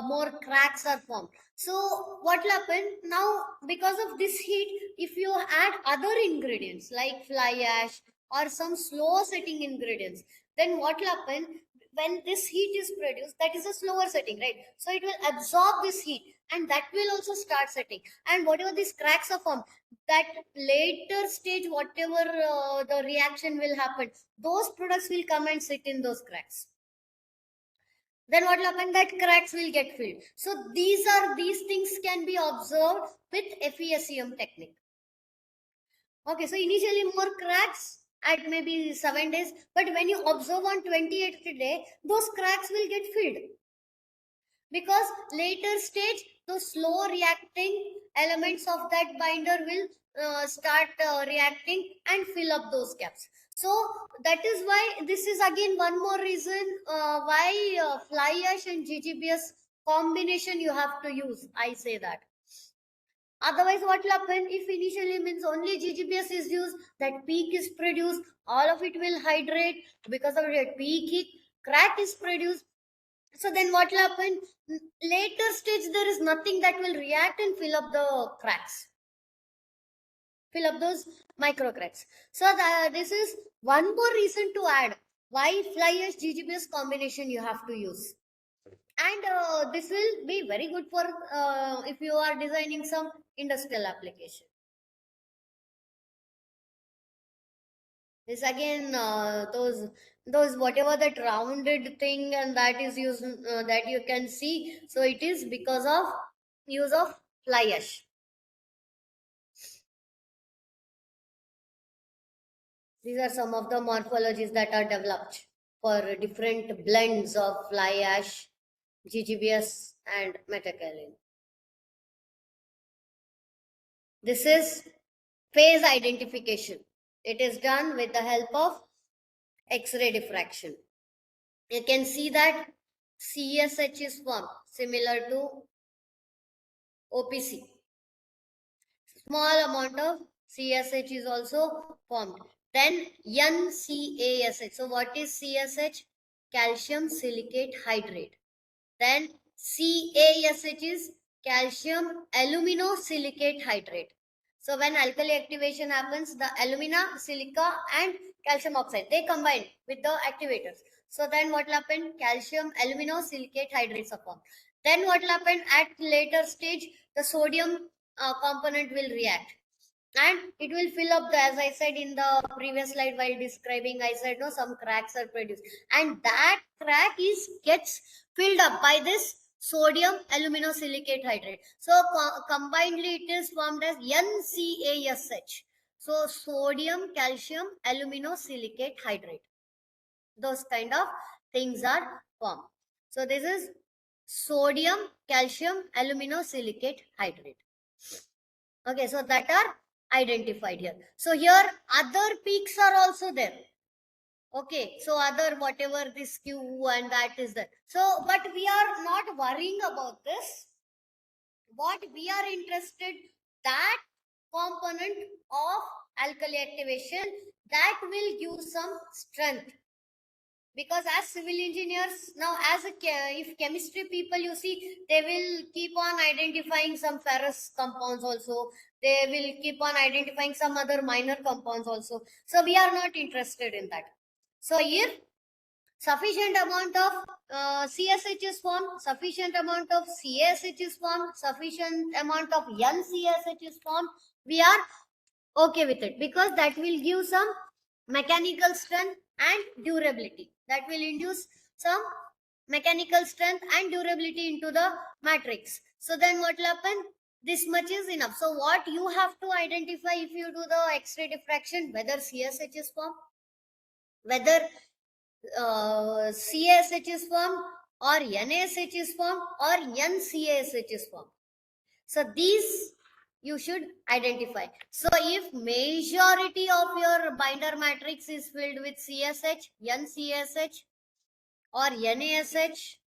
more cracks are formed. So what will happen now, because of this heat, if you add other ingredients like fly ash or some slow setting ingredients, then what will happen, when this heat is produced, that is a slower setting, right? So it will absorb this heat, and that will also start setting. And whatever these cracks are formed, that later stage, whatever the reaction will happen, those products will come and sit in those cracks. Then what will happen, that cracks will get filled. So these things can be observed with FESEM technique. Okay, so initially more cracks at maybe 7 days, but when you observe on 28th day, those cracks will get filled, because later stage those slow reacting elements of that binder will start reacting and fill up those gaps. So that is why this is again one more reason why fly ash and GGBS combination you have to use, I say that. Otherwise what will happen, if initially means only GGBS is used, that peak is produced, all of it will hydrate, because of that peak heat, crack is produced. So then what will happen, later stage there is nothing that will react and fill up the cracks, fill up those micro cracks. So this is one more reason to add. Why fly ash GGBS combination you have to use? And this will be very good for if you are designing some industrial application. This again, those whatever that rounded thing and that is used that you can see. So it is because of use of fly ash. These are some of the morphologies that are developed for different blends of fly ash, GGBS, and metakaolin. This is phase identification. It is done with the help of X-ray diffraction. You can see that CSH is formed similar to OPC. Small amount of CSH is also formed. Then NCASH. So what is CSH? Calcium silicate hydrate. Then CaSH is calcium aluminosilicate hydrate. So when alkali activation happens, the alumina, silica and calcium oxide, they combine with the activators. So then what will happen? Calcium aluminosilicate hydrates are formed. Then what will happen at later stage? The sodium component will react and it will fill up the, as I said in the previous slide while describing, I said no, some cracks are produced and that crack is gets filled up by this sodium aluminosilicate hydrate. So combinedly it is formed as NCASH. So sodium calcium aluminosilicate hydrate, those kind of things are formed. So this is sodium calcium aluminosilicate hydrate. Okay, so that are identified here. So here other peaks are also there. Okay, so other whatever this Q and that is there. So, but we are not worrying about this. What we are interested, that component of alkali activation that will give some strength. Because as civil engineers now, as a if chemistry people, you see, they will keep on identifying some ferrous compounds also, they will keep on identifying some other minor compounds also. So we are not interested in that. So here sufficient amount of CSH is formed, sufficient amount of CSH is formed, sufficient amount of NCSH is formed, we are okay with it because that will give some mechanical strength and durability. That will induce some mechanical strength and durability into the matrix. So then what will happen? This much is enough. So what you have to identify if you do the X-ray diffraction, whether CSH is formed, whether CSH is formed or NaSH is formed or NCASH is formed. So these you should identify. So if majority of your binder matrix is filled with CSH, NCSH or NaSH,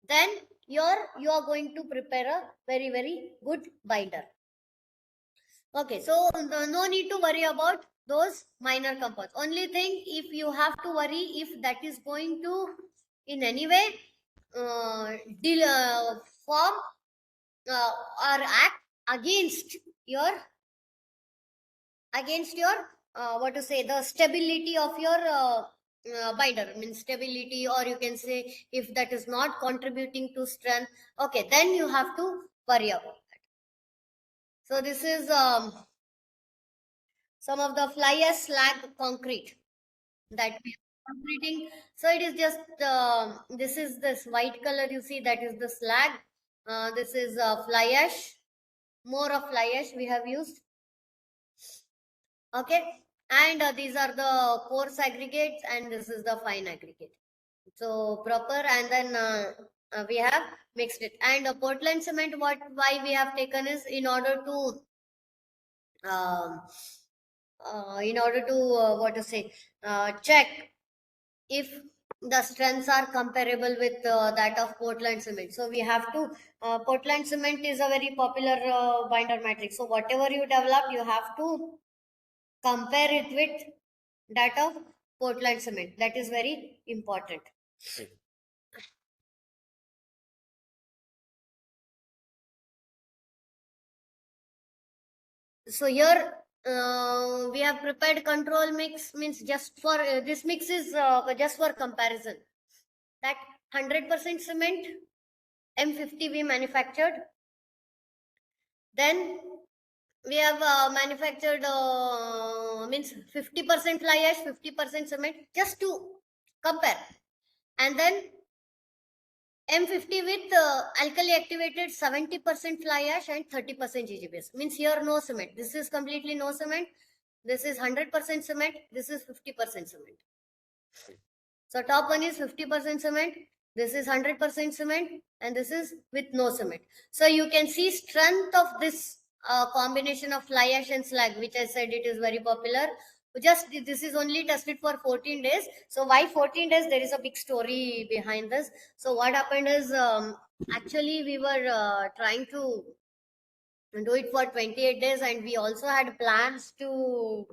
then you are going to prepare a very good binder. Okay, so no need to worry about those minor compounds. Only thing, if you have to worry if that is going to in any way form or act against your what to say, the stability of your binder, means stability, or you can say if that is not contributing to strength, okay, then you have to worry about that. So this is some of the fly ash slag concrete that we are concreting. So it is just this is this white color you see, that is the slag. This is fly ash, more of fly ash we have used. Okay, and these are the coarse aggregates and this is the fine aggregate. So proper, and then we have mixed it. And Portland cement, why we have taken is in order to um, what to say, check if the strengths are comparable with that of Portland cement. So we have to Portland cement is a very popular binder matrix. So whatever you develop, you have to compare it with that of Portland cement. That is very important. So here we have prepared control mix, means just for this mix is just for comparison. That 100% cement M50 we manufactured. Then we have manufactured means 50% fly ash, 50% cement, just to compare. And then M50 with alkali activated 70% fly ash and 30% GGBS. Means here no cement. This is completely no cement. This is 100% cement. This is 50% cement. So top one is 50% cement. This is 100% cement, and this is with no cement. So you can see strength of this combination of fly ash and slag, which I said it is very popular. Just this is only tested for 14 days. So why 14 days? There is a big story behind this. So what happened is actually we were trying to do it for 28 days, and we also had plans to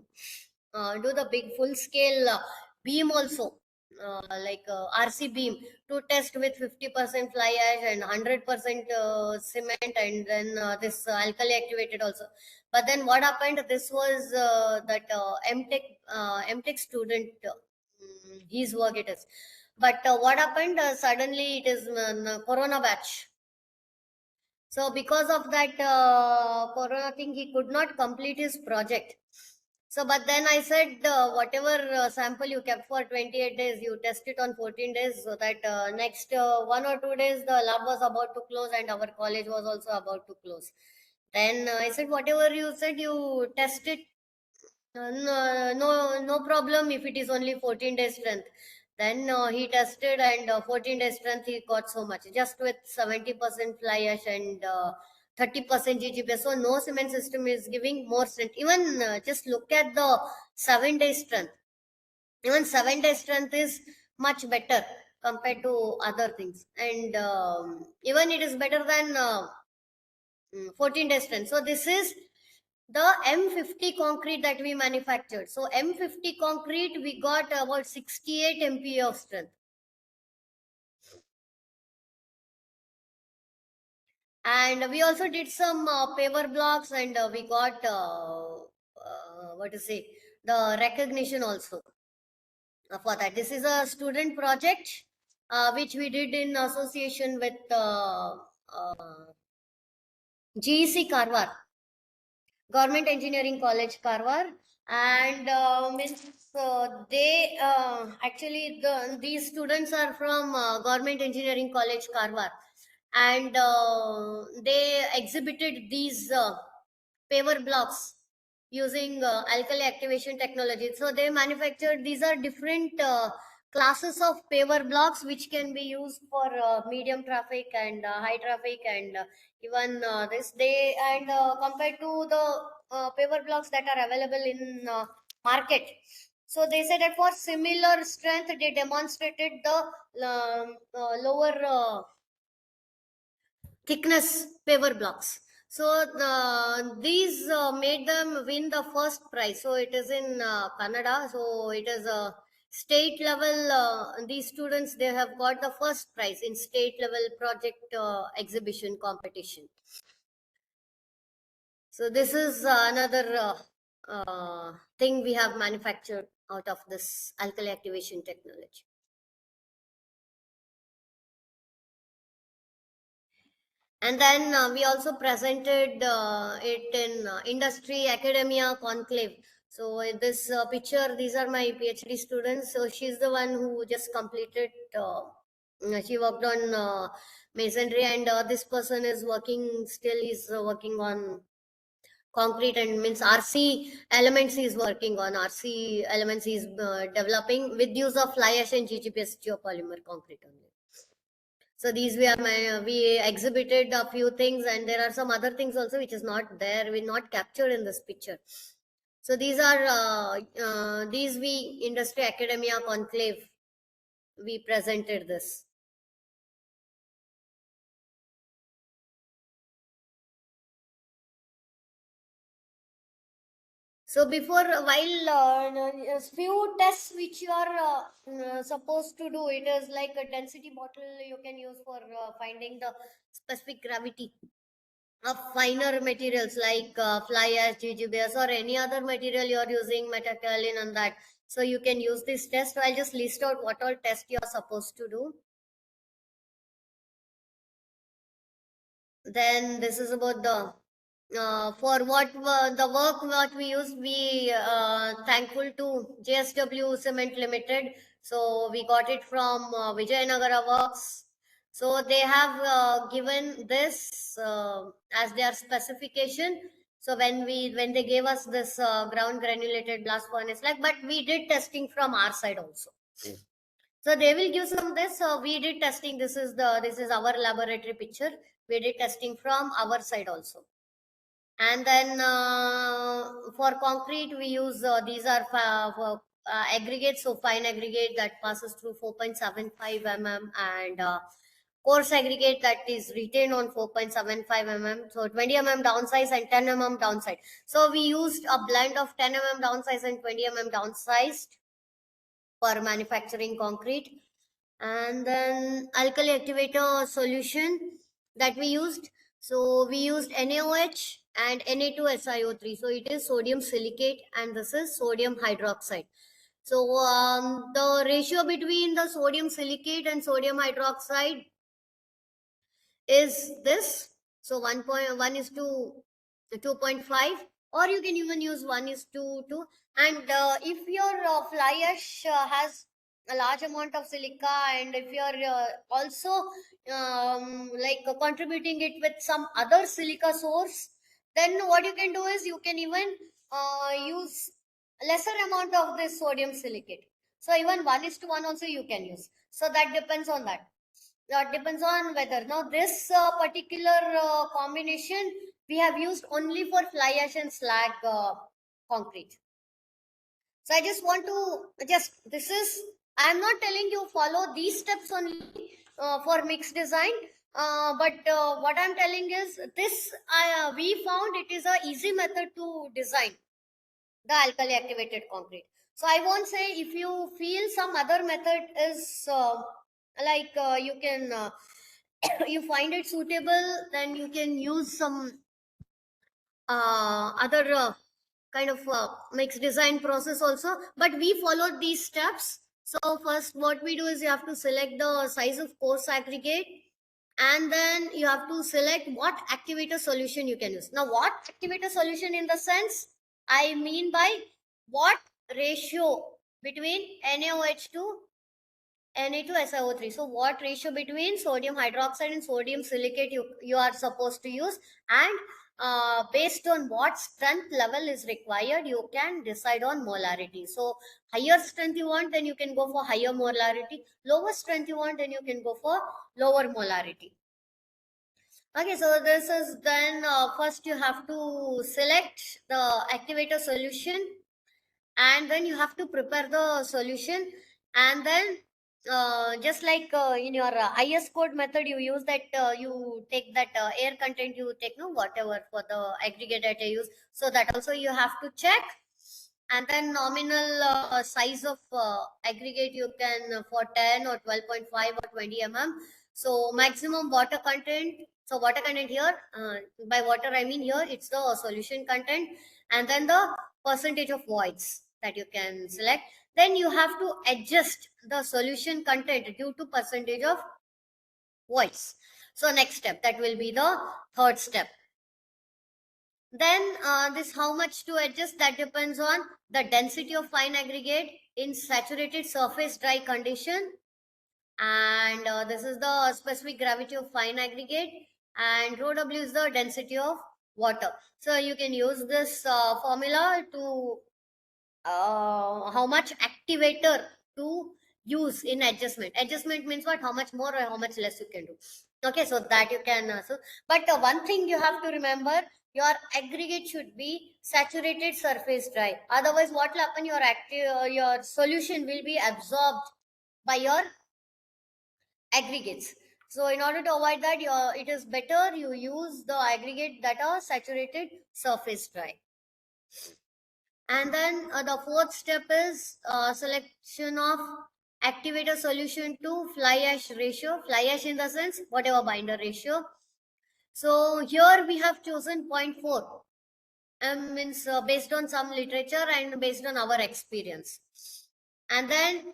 do the big full scale beam also, like RC beam, to test with 50% fly ash and 100% cement, and then this alkali activated also. But then what happened, this was that MTech student, his work it is. But what happened, suddenly it is corona batch. So because of that corona thing, he could not complete his project. So, but then I said, whatever sample you kept for 28 days, you test it on 14 days, so that next 1 or 2 days, the lab was about to close and our college was also about to close. Then I said, whatever you said, you test it. No problem if it is only 14 days strength. Then he tested, and 14 days strength he got so much, just with 70% fly ash and 30% GGP. So no cement system is giving more strength. Even just look at the 7-day strength. Even 7-day strength is much better compared to other things, and even it is better than 14-day strength. So this is the M50 concrete that we manufactured. So M50 concrete, we got about 68 MPa of strength. And we also did some paver blocks, and we got what to say, the recognition also for that. This is a student project which we did in association with GEC Karwar, Government Engineering College Karwar. And they actually these students are from Government Engineering College Karwar, and they exhibited these paver blocks using alkali activation technology. So they manufactured, these are different classes of paver blocks which can be used for medium traffic and high traffic, and even this they, and compared to the paver blocks that are available in market. So they said that for similar strength, they demonstrated the lower thickness paver blocks. So these made them win the first prize. So it is in Canada. So it is a state level. These students, they have got the first prize in state level project exhibition competition. So this is another thing we have manufactured out of this alkali activation technology. And then we also presented it in industry academia conclave. So in this picture, these are my PhD students. So she's the one who just completed, she worked on masonry, and this person is working, still is working on concrete, and means RC elements is working on. RC elements is developing with use of fly ash and GGPS geopolymer concrete only. So these we exhibited a few things, and there are some other things also which is not there, we not captured in this picture. So these are these we industry academia conclave, we presented this. So before, while a few tests which you are supposed to do, it is like a density bottle you can use for finding the specific gravity. finer materials like fly ash, GGBS, or any other material you're using, metakaolin and that. So you can use this test. I'll just list out what all test you're supposed to do. Then this is about the for what the work what we use. We thankful to JSW Cement Limited. So we got it from Vijayanagara Works. So they have given this as their specification. So when they gave us this ground granulated blast furnace, like, but we did testing from our side also. So they will give some this. So we did testing. This is our laboratory picture. We did testing from our side also. And then for concrete, we use these are for aggregates. So fine aggregate that passes through 4.75 mm and coarse aggregate that is retained on 4.75 mm. So 20 mm downsize and 10 mm downside. So we used a blend of 10 mm downsize and 20 mm downsized for manufacturing concrete. And then alkali activator solution that we used. So we used NaOH and Na2SiO3. So it is sodium silicate and this is sodium hydroxide. So the ratio between the sodium silicate and sodium hydroxide is this. So 1.1 is to 2.5, or you can even use 1 is to 2. And if your fly ash has a large amount of silica, and if you're also like contributing it with some other silica source, then what you can do is you can even use lesser amount of this sodium silicate. So even 1 is to 1 also you can use. So that depends on that. That depends on whether now this particular combination we have used only for fly ash and slag concrete. So I just want to this is, I'm not telling you follow these steps only for mixed design, but what I'm telling is this we found it is a easy method to design the alkali activated concrete. So I won't say, if you feel some other method is you can you find it suitable, then you can use some other kind of mixed design process also. But we followed these steps. So first what we do is you have to select the size of coarse aggregate, and then you have to select what activator solution you can use. Now what activator solution, in the sense I mean by what ratio between NaOH to Na2SiO3. So what ratio between sodium hydroxide and sodium silicate you are supposed to use, and based on what strength level is required, you can decide on molarity. So higher strength you want, then you can go for higher molarity. Lower strength you want, then you can go for lower molarity. Okay, so this is then first you have to select the activator solution, and then you have to prepare the solution. And then just like in your IS code method, you use that you take that air content, you take no whatever for the aggregate that you use. So that also you have to check. And then nominal size of aggregate you can for 10 or 12.5 or 20 mm. So maximum water content. So water content here, by water I mean here it's the solution content, and then the percentage of voids that you can select. Then you have to adjust the solution content due to percentage of voids. So next step, that will be the third step. Then this how much to adjust, that depends on the density of fine aggregate in saturated surface dry condition, and this is the specific gravity of fine aggregate, and rho w is the density of water. So you can use this formula to how much activator to use in adjustment. Adjustment means what, how much more or how much less you can do. Okay, so that you can but one thing you have to remember, your aggregate should be saturated surface dry. Otherwise what will happen, your solution will be absorbed by your aggregates. So in order to avoid that, it is better you use the aggregate that are saturated surface dry. And then the fourth step is selection of activator solution to fly ash ratio. Fly ash in the sense whatever binder ratio. So here we have chosen 0.4. Means based on some literature and based on our experience. And then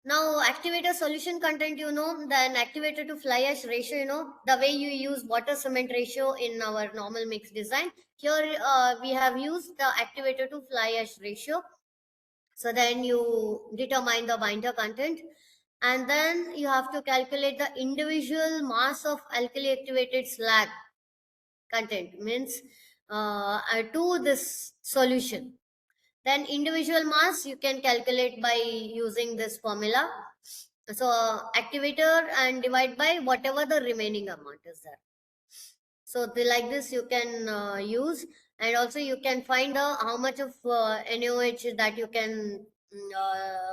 now activator solution content, then activator to fly ash ratio, the way you use water cement ratio in our normal mix design. Here we have used the activator to fly ash ratio. So then you determine the binder content, and then you have to calculate the individual mass of alkali activated slag content, means to this solution. Then individual mass you can calculate by using this formula. So activator and divide by whatever the remaining amount is there. So like this you can use, and also you can find how much of NaOH that you can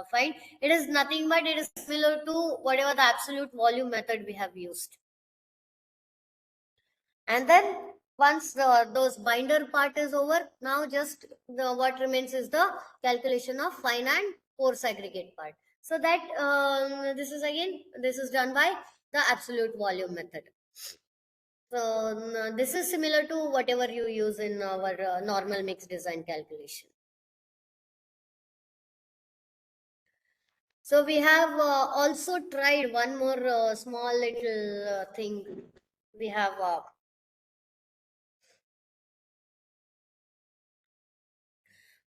find. It is nothing but it is similar to whatever the absolute volume method we have used. And then once those binder part is over, now just what remains is the calculation of fine and pore aggregate part. So that this is done by the absolute volume method. So this is similar to whatever you use in our normal mix design calculation. So we have also tried one more small little thing. We have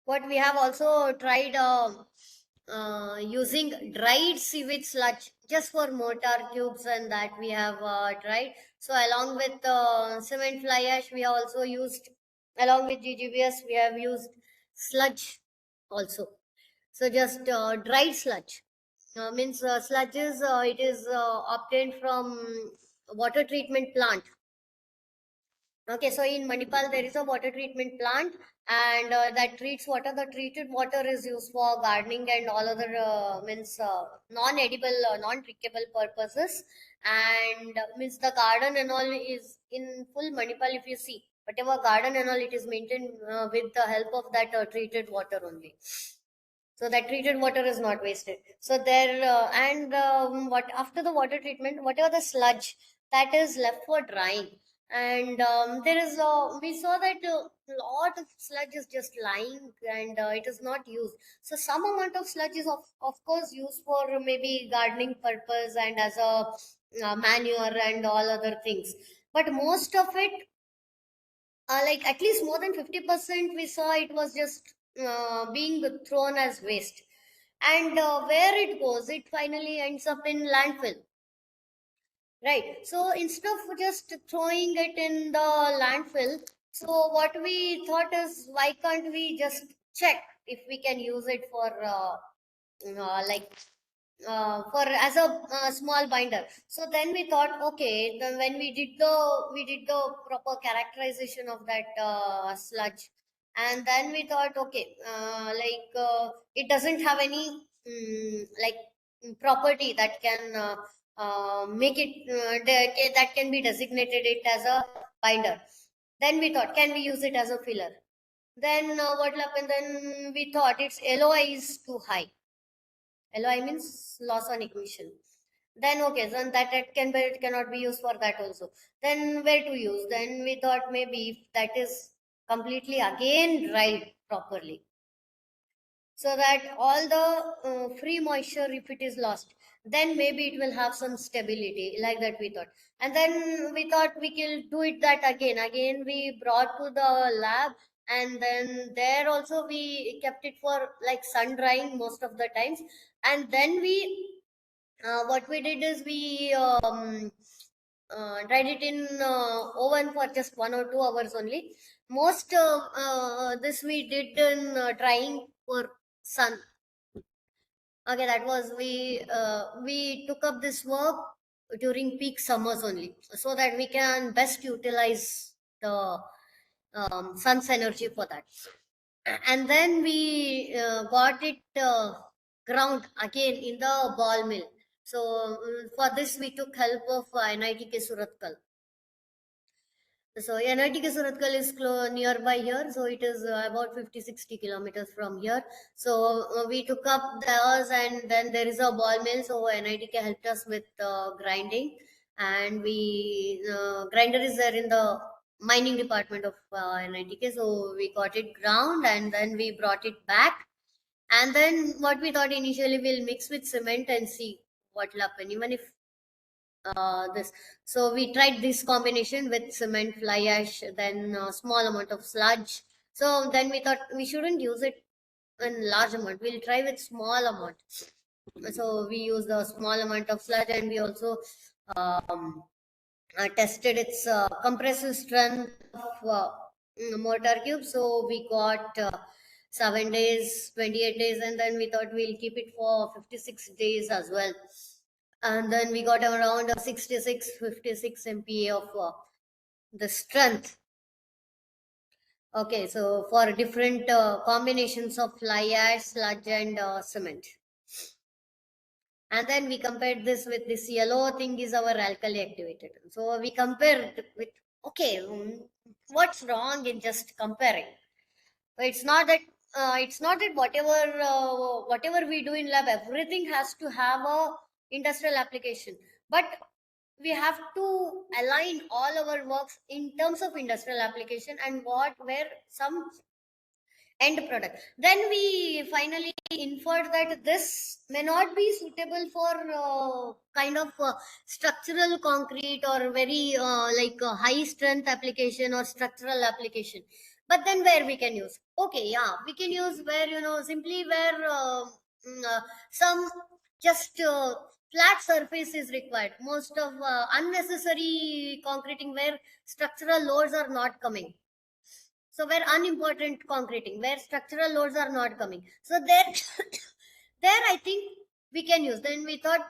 what we have also tried using dried sewage sludge just for mortar tubes, and that we have tried. So along with cement fly ash, we have also used, along with GGBS, we have used sludge also. So just dried sludge. Means sludge is it is obtained from water treatment plant. Okay, so in Manipal there is a water treatment plant, and that treats water. The treated water is used for gardening and all other means non-edible, non-drinkable purposes, and means the garden and all is in full Manipal. If you see whatever garden and all, it is maintained with the help of that treated water only. So that treated water is not wasted. So there and what after the water treatment, whatever the sludge that is left for drying, and there is we saw that a lot of sludge is just lying, and it is not used. So some amount of sludge is of course used for maybe gardening purpose and as a manure and all other things, but most of it like at least more than 50% we saw it was just being thrown as waste, and where it goes, it finally ends up in landfill, right? So instead of just throwing it in the landfill, so what we thought is, why can't we just check if we can use it for like for as a small binder. So then we thought, okay, then when we did the proper characterization of that sludge, and then we thought, okay, it doesn't have any property that can make it that can be designated it as a binder. Then we thought, can we use it as a filler? Then what happened, then we thought its LOI is too high. LOI means loss on ignition. Then okay, then that can be, it cannot be used for that also. Then where to use? Then we thought maybe if that is completely again dried properly, so that all the free moisture, if it is lost, then maybe it will have some stability, like that we thought. And then we thought we can do it that again we brought to the lab, and then there also we kept it for like sun drying most of the times. And then we what we did is we dried it in oven for just 1 or 2 hours only. Most this we did in drying for sun. Okay, that was we took up this work during peak summers only, so that we can best utilize the sun's energy for that. And then we got it ground again in the ball mill. So for this we took help of NITK Surathkal. So NITK Surathkal is nearby here, so it is about 50-60 kilometers from here. So we took up theirs, and then there is a ball mill, so NITK helped us with grinding. and we grinder is there in the mining department of NITK. So we got it ground and then we brought it back. And then what we thought initially, we'll mix with cement and see what will happen. Even if this, so we tried this combination with cement, fly ash, then small amount of sludge. So then we thought we shouldn't use it in large amount. We'll try with small amount. So we used a small amount of sludge, and we also um, tested its compressive strength of mortar cube. So we got 7 days, 28 days, and then we thought we'll keep it for 56 days as well. And then we got around 66, 56 MPa of the strength. Okay, so for different combinations of fly ash, sludge, and cement. And then we compared this with this yellow thing is our alkali activated. So we compared with, okay, what's wrong in just comparing? So it's not that whatever we do in lab, everything has to have a industrial application. But we have to align all our works in terms of industrial application and where some end product. Then we finally inferred that this may not be suitable for kind of structural concrete or very like high strength application or structural application. But then where we can use, okay, yeah, we can use where, simply where some just flat surface is required. Most of unnecessary concreting where structural loads are not coming. So where unimportant concreting, where structural loads are not coming. So there, there I think we can use. Then we thought,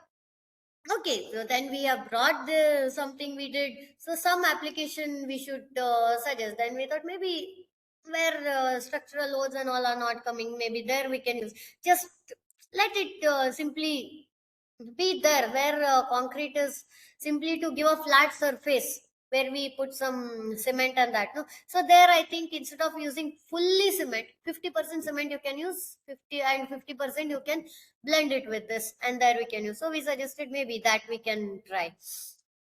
okay, so then we have brought the something we did. So some application we should suggest. Then we thought maybe where structural loads and all are not coming, maybe there we can use. Just let it simply be there where concrete is simply to give a flat surface where we put some cement and that, no. So there I think instead of using fully cement, 50% cement you can use, 50 and 50% you can blend it with this, and there we can use. So we suggested maybe that we can try.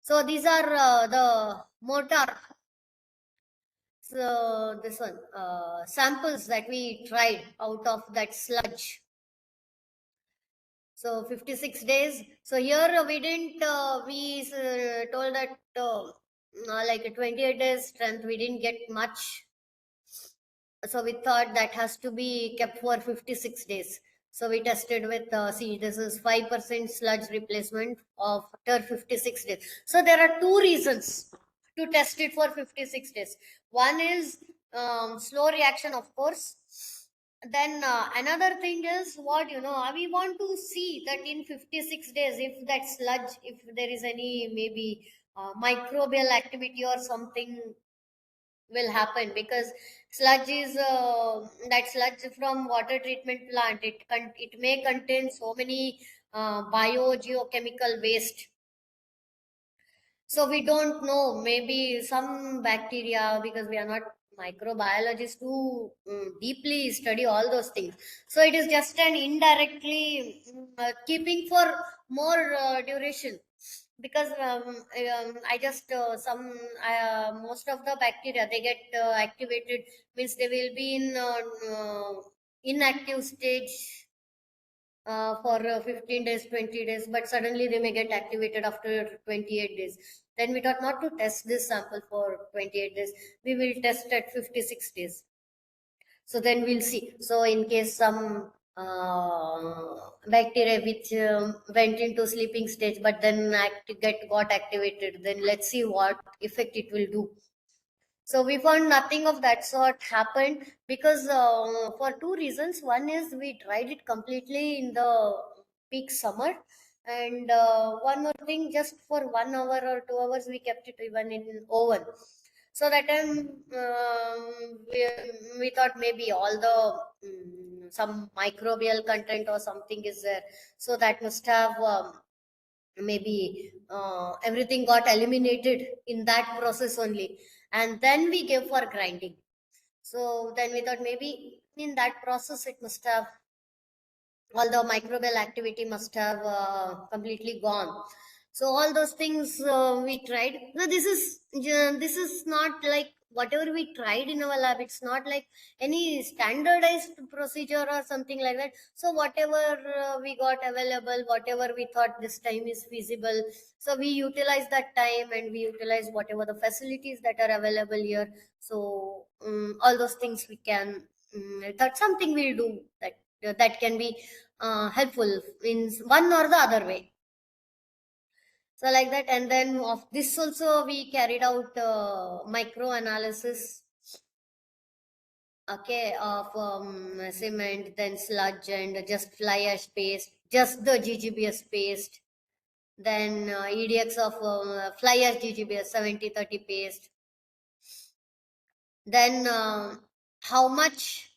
So these are the mortar, so this one samples that we tried out of that sludge. So 56 days. So here we didn't, we told that like a 28 days strength, we didn't get much. So we thought that has to be kept for 56 days. So we tested with, see, this is 5% sludge replacement after 56 days. So there are two reasons to test it for 56 days. One is slow reaction, of course. Then another thing is what, we want to see that in 56 days, if that sludge, if there is any maybe microbial activity or something will happen, because sludge is that sludge from water treatment plant, it may contain so many biogeochemical waste. So we don't know, maybe some bacteria, because we are not microbiologists to deeply study all those things. So it is just an indirectly keeping for more duration, because I just some most of the bacteria, they get activated, means they will be in inactive stage for 15 days, 20 days, but suddenly they may get activated after 28 days. Then we thought not to test this sample for 28 days. We will test at 56 days. So then we'll see. So in case some bacteria which went into sleeping stage, but then got activated, then let's see what effect it will do. So we found nothing of that sort happened, because for two reasons. One is we tried it completely in the peak summer, and one more thing, just for 1 hour or 2 hours we kept it even in oven. So that time we thought maybe all the some microbial content or something is there. So that must have maybe everything got eliminated in that process only, and then we gave for grinding. So then we thought maybe in that process it must have, all the microbial activity must have completely gone. So all those things we tried. No, this is not like whatever we tried in our lab. It's not like any standardized procedure or something like that. So whatever we got available, whatever we thought this time is feasible, so we utilize that time and we utilize whatever the facilities that are available here. So all those things we can. That's something we'll do that can be helpful in one or the other way. So like that, and then of this also we carried out micro analysis, okay, of cement, then sludge, and just fly ash paste, just the GGBS paste, then EDX of fly ash GGBS 70/30 paste, then how much,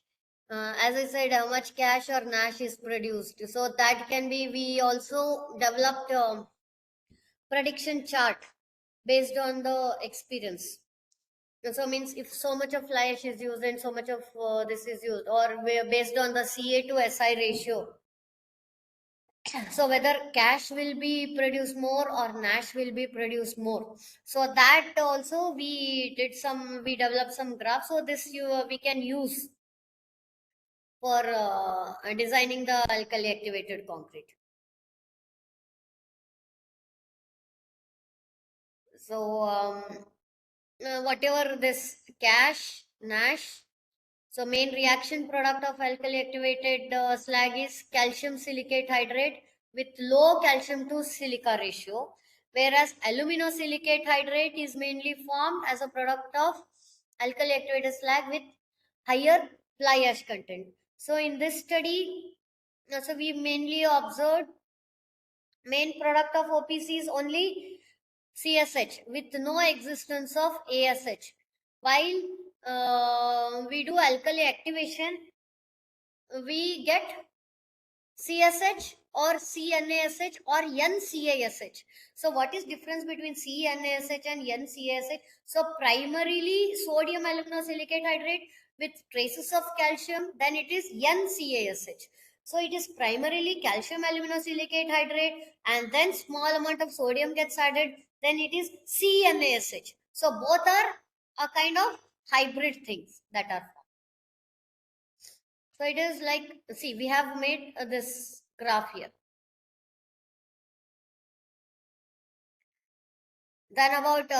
as I said, how much cash or NASH is produced. So that can be, we also developed prediction chart based on the experience. So means if so much of fly ash is used and so much of this is used, or based on the CA to SI ratio. So whether cash will be produced more or NASH will be produced more. So that also we developed some graphs. So this we can use for designing the alkali activated concrete. So whatever this cash, NASH, so main reaction product of alkali activated slag is calcium silicate hydrate with low calcium to silica ratio, whereas aluminosilicate hydrate is mainly formed as a product of alkali activated slag with higher fly ash content. So in this study, so we mainly observed main product of OPC is only CSH with no existence of ASH. While we do alkali activation, we get CSH or CNASH or NCASH. So what is difference between CNASH and NCASH? So primarily sodium aluminosilicate hydrate with traces of calcium, then it is NCASH. So it is primarily calcium aluminosilicate hydrate and then small amount of sodium gets added, then it is CNASH. So both are a kind of hybrid things that are formed. So it is like, see, we have made this graph here. Then about,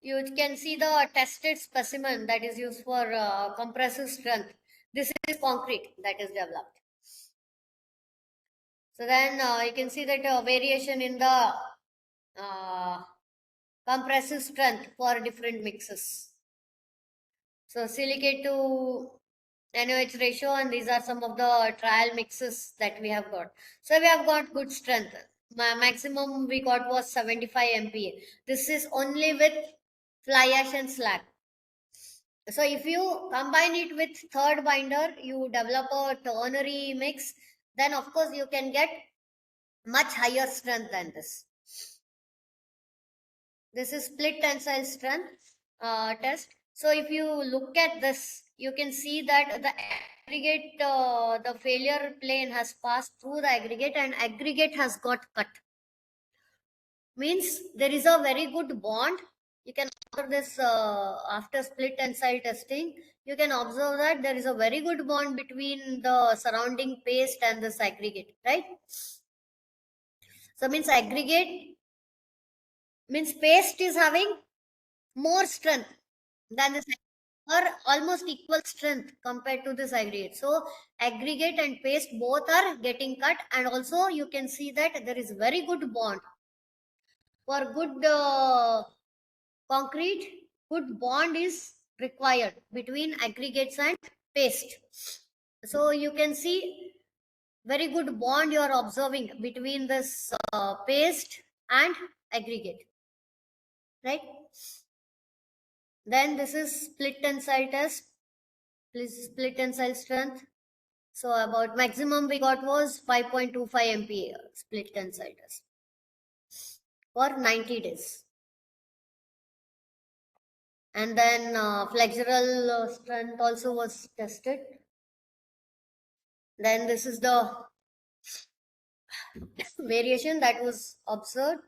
you can see the tested specimen that is used for compressive strength. This is concrete that is developed. So then you can see that variation in the compressive strength for different mixes. So silicate to NOH ratio, and these are some of the trial mixes that we have got. So we have got good strength. Maximum we got was 75 MPa. This is only with fly ash and slag. So if you combine it with third binder, you develop a ternary mix, then of course you can get much higher strength than this. This is split tensile strength test. So if you look at this, you can see that the aggregate, the failure plane has passed through the aggregate and aggregate has got cut. Means there is a very good bond. You can observe this after split tensile testing. You can observe that there is a very good bond between the surrounding paste and this aggregate, right? So means aggregate, means paste is having more strength than this, or almost equal strength compared to this aggregate. So aggregate and paste both are getting cut, and also you can see that there is very good bond. For good concrete, good bond is required between aggregates and paste. So you can see very good bond you are observing between this paste and aggregate, right? Then this is split tensile test. Please, split tensile strength. So about maximum we got was 5.25 MPa split tensile test for 90 days. And then flexural strength also was tested. Then this is the variation that was observed.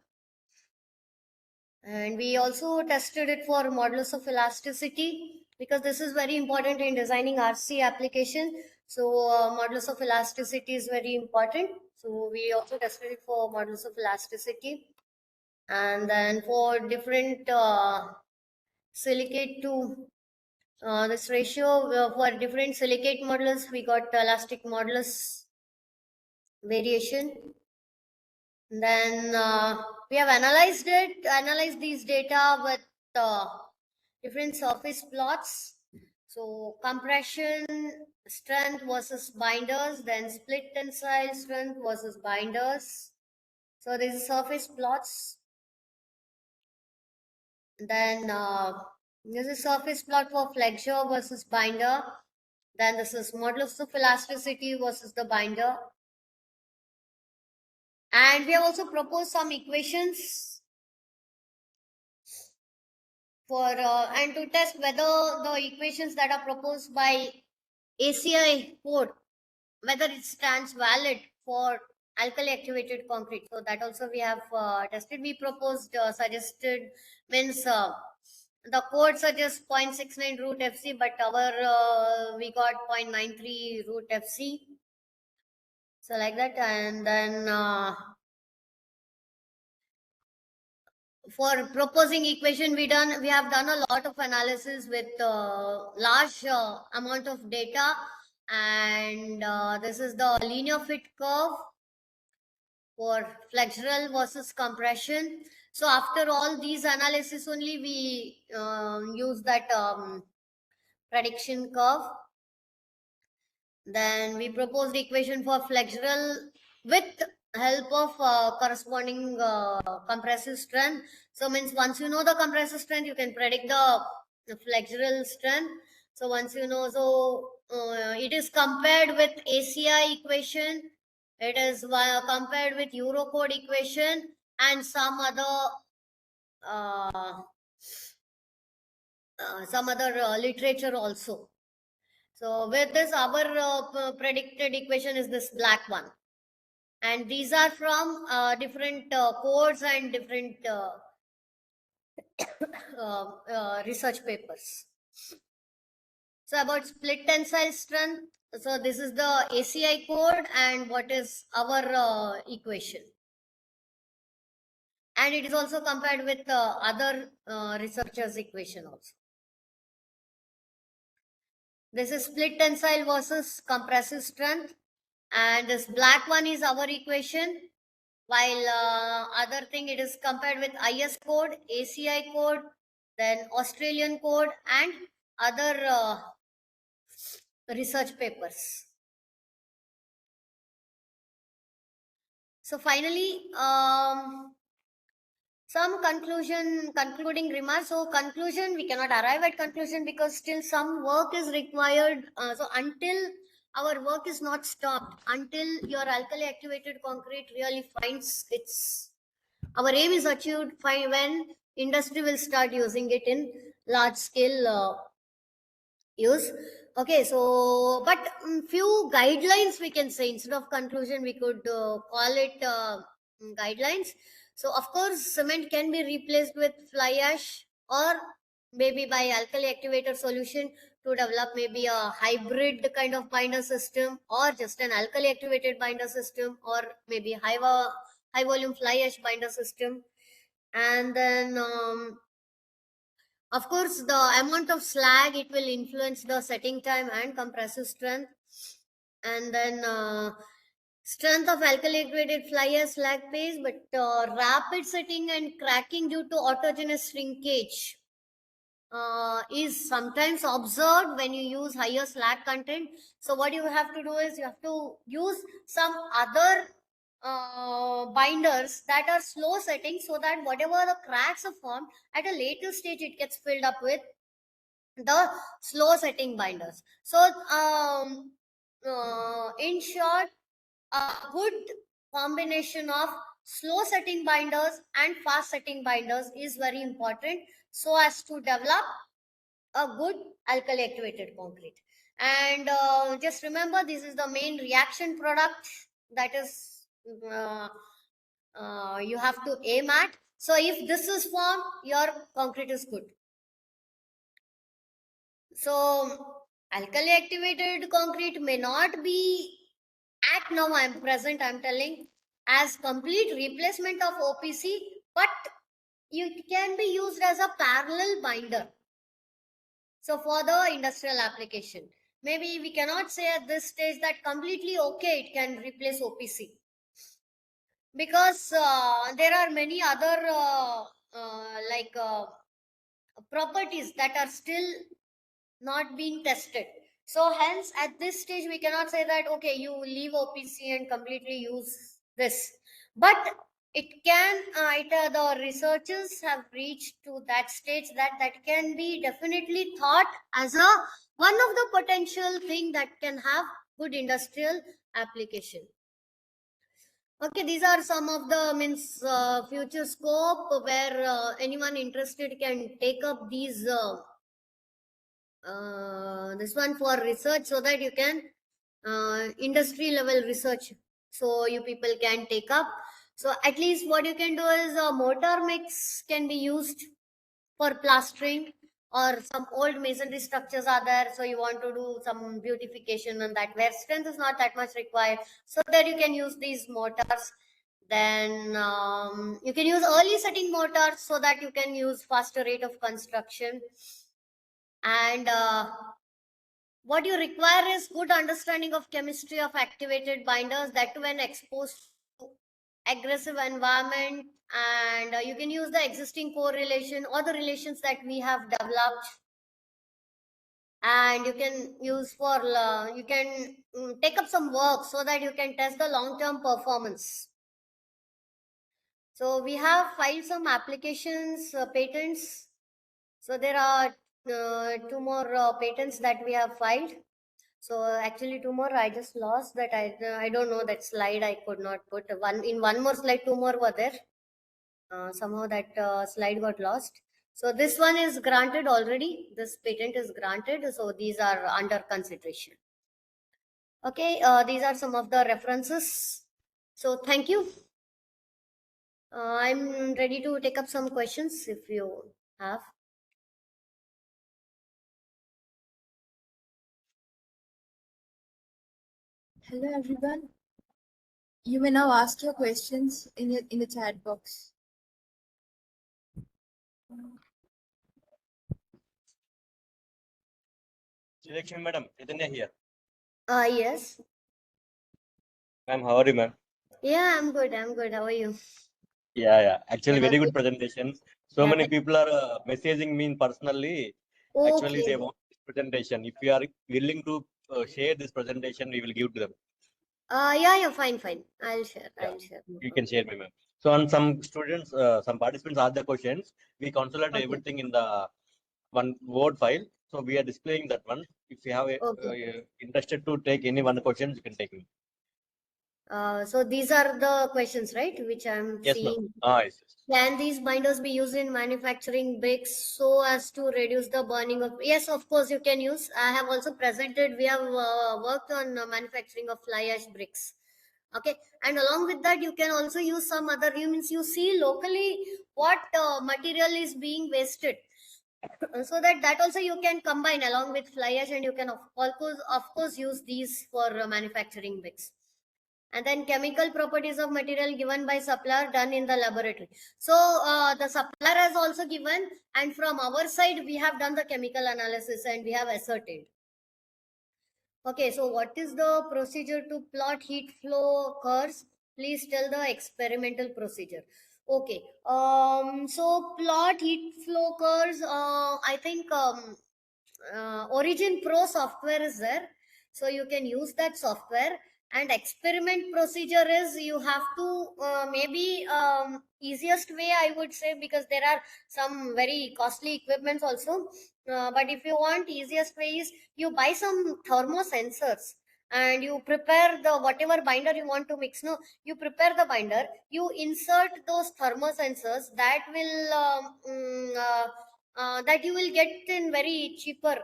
And we also tested it for modulus of elasticity, because this is very important in designing RC application. So modulus of elasticity is very important. So we also tested it for modulus of elasticity. And then for different silicate to this ratio, for different silicate modulus, we got elastic modulus variation. Then we have analyzed these data with different surface plots. So compression strength versus binders, then split tensile strength versus binders. So these are surface plots. Then this is surface plot for flexure versus binder. Then this is modulus of elasticity versus the binder. And we have also proposed some equations for and to test whether the equations that are proposed by ACI code, whether it stands valid for alkali activated concrete. So that also we have tested. We proposed suggested means the code suggests 0.69 root FC, but our we got 0.93 root FC. So like that. And then for proposing equation, we have done a lot of analysis with large amount of data. And this is the linear fit curve for flexural versus compression. So after all these analysis only, we use that prediction curve. Then we proposed equation for flexural with help of corresponding compressive strength. So means once you know the compressive strength, you can predict the flexural strength. So once you know, so it is compared with ACI equation. It is compared with Eurocode equation and some other literature also. So with this, our predicted equation is this black one. And these are from different codes and different research papers. So about split tensile strength, so this is the ACI code and what is our equation. And it is also compared with other researchers' equation also. This is split tensile versus compressive strength. And this black one is our equation, while other thing it is compared with IS code, ACI code, then Australian code and other research papers. So finally, some concluding remarks. So conclusion, we cannot arrive at conclusion because still some work is required. So until our work is not stopped, until your alkali activated concrete really finds its, our aim is achieved when industry will start using it in large scale use. Okay, so but few guidelines we can say, instead of conclusion we could call it guidelines. So of course cement can be replaced with fly ash, or maybe by alkali activator solution to develop maybe a hybrid kind of binder system, or just an alkali activated binder system, or maybe high volume fly ash binder system. And then of course, the amount of slag, it will influence the setting time and compressive strength. And then strength of alkali activated fly ash slag phase, but rapid setting and cracking due to autogenous shrinkage is sometimes observed when you use higher slag content. So what you have to do is you have to use some other binders that are slow setting, so that whatever the cracks are formed at a later stage, it gets filled up with the slow setting binders. So in short, a good combination of slow setting binders and fast setting binders is very important, so as to develop a good alkali activated concrete. And just remember, this is the main reaction product that is you have to aim at. So if this is formed, your concrete is good. So alkali activated concrete may not be at now I'm telling as complete replacement of OPC, but you can be used as a parallel binder. So for the industrial application, maybe we cannot say at this stage that completely okay, it can replace OPC, because there are many other properties that are still not being tested. So hence at this stage we cannot say that okay, you leave OPC and completely use this. But it can the researchers have reached to that stage that that can be definitely thought as a one of the potential thing that can have good industrial application. Okay, these are some of the future scope where anyone interested can take up these this one for research, so that you can industry level research, so you people can take up. So at least what you can do is a mortar mix can be used for plastering, or some old masonry structures are there, so you want to do some beautification on that where strength is not that much required, so that you can use these mortars. Then you can use early setting mortars so that you can use faster rate of construction. And what you require is good understanding of chemistry of activated binders, that when exposed to aggressive environment. And you can use the existing correlation or the relations that we have developed, and you can use for you can take up some work so that you can test the long term performance. So we have filed some applications, patents. So there are two more patents that we have filed. So actually two more I just lost that. I don't know that slide I could not put. One more slide, two more were there. Somehow that slide got lost. So this one is granted already. This patent is granted. So these are under consideration. Okay, these are some of the references. So thank you. I'm ready to take up some questions if you have. Hello everyone. You may now ask your questions in the chat box. Selection, madam. Chaitanya here. Yes. Ma'am, how are you, ma'am? Yeah, I'm good. I'm good. How are you? Yeah. Actually, Yeah, very good okay. presentation. So Yeah, many people are messaging me personally. Actually, okay. they want this presentation. If you are willing to share this presentation, we will give to them. Yeah, fine. I'll share. Yeah, I'll share. No you problem. can share me, ma'am. So, on some students, some participants ask the questions. We consolidate Okay. everything in the one Word file. So, we are displaying that one. If you have Okay. interested to take any one questions, you can take me. So these are the questions, right? Which I'm Yes, ma'am. seeing. Yes. Can these binders be used in manufacturing bricks so as to reduce the burning of? Yes, of course you can use. I have also presented. We have worked on manufacturing of fly ash bricks. Okay, and along with that, you can also use some other. You see locally what material is being wasted, so that also you can combine along with fly ash, and you can of course use these for manufacturing bricks. And then chemical properties of material given by supplier done in the laboratory. So the supplier has also given, and from our side we have done the chemical analysis and we have ascertained. Okay, so what is the procedure to plot heat flow curves? Please tell the experimental procedure. Okay, so plot heat flow curves. I think Origin Pro software is there, so you can use that software. And experiment procedure is you have to maybe easiest way I would say, because there are some very costly equipments also. But if you want easiest way is you buy some thermo sensors and you prepare the whatever binder you want to mix. No, you prepare the binder, you insert those thermo sensors that will that you will get in very cheaper.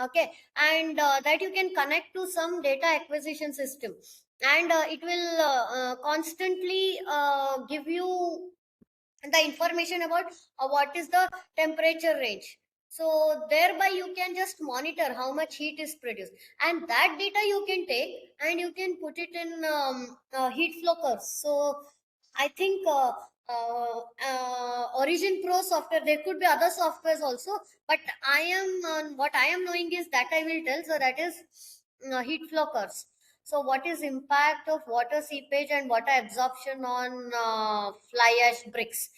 Okay, and that you can connect to some data acquisition system, and it will constantly give you the information about what is the temperature range. So thereby you can just monitor how much heat is produced, and that data you can take and you can put it in heat flow curves. So I think Origin Pro software, there could be other softwares also, but I am what I am knowing is that I will tell. So that is heat flow curves. So what is impact of water seepage and water absorption on fly ash bricks?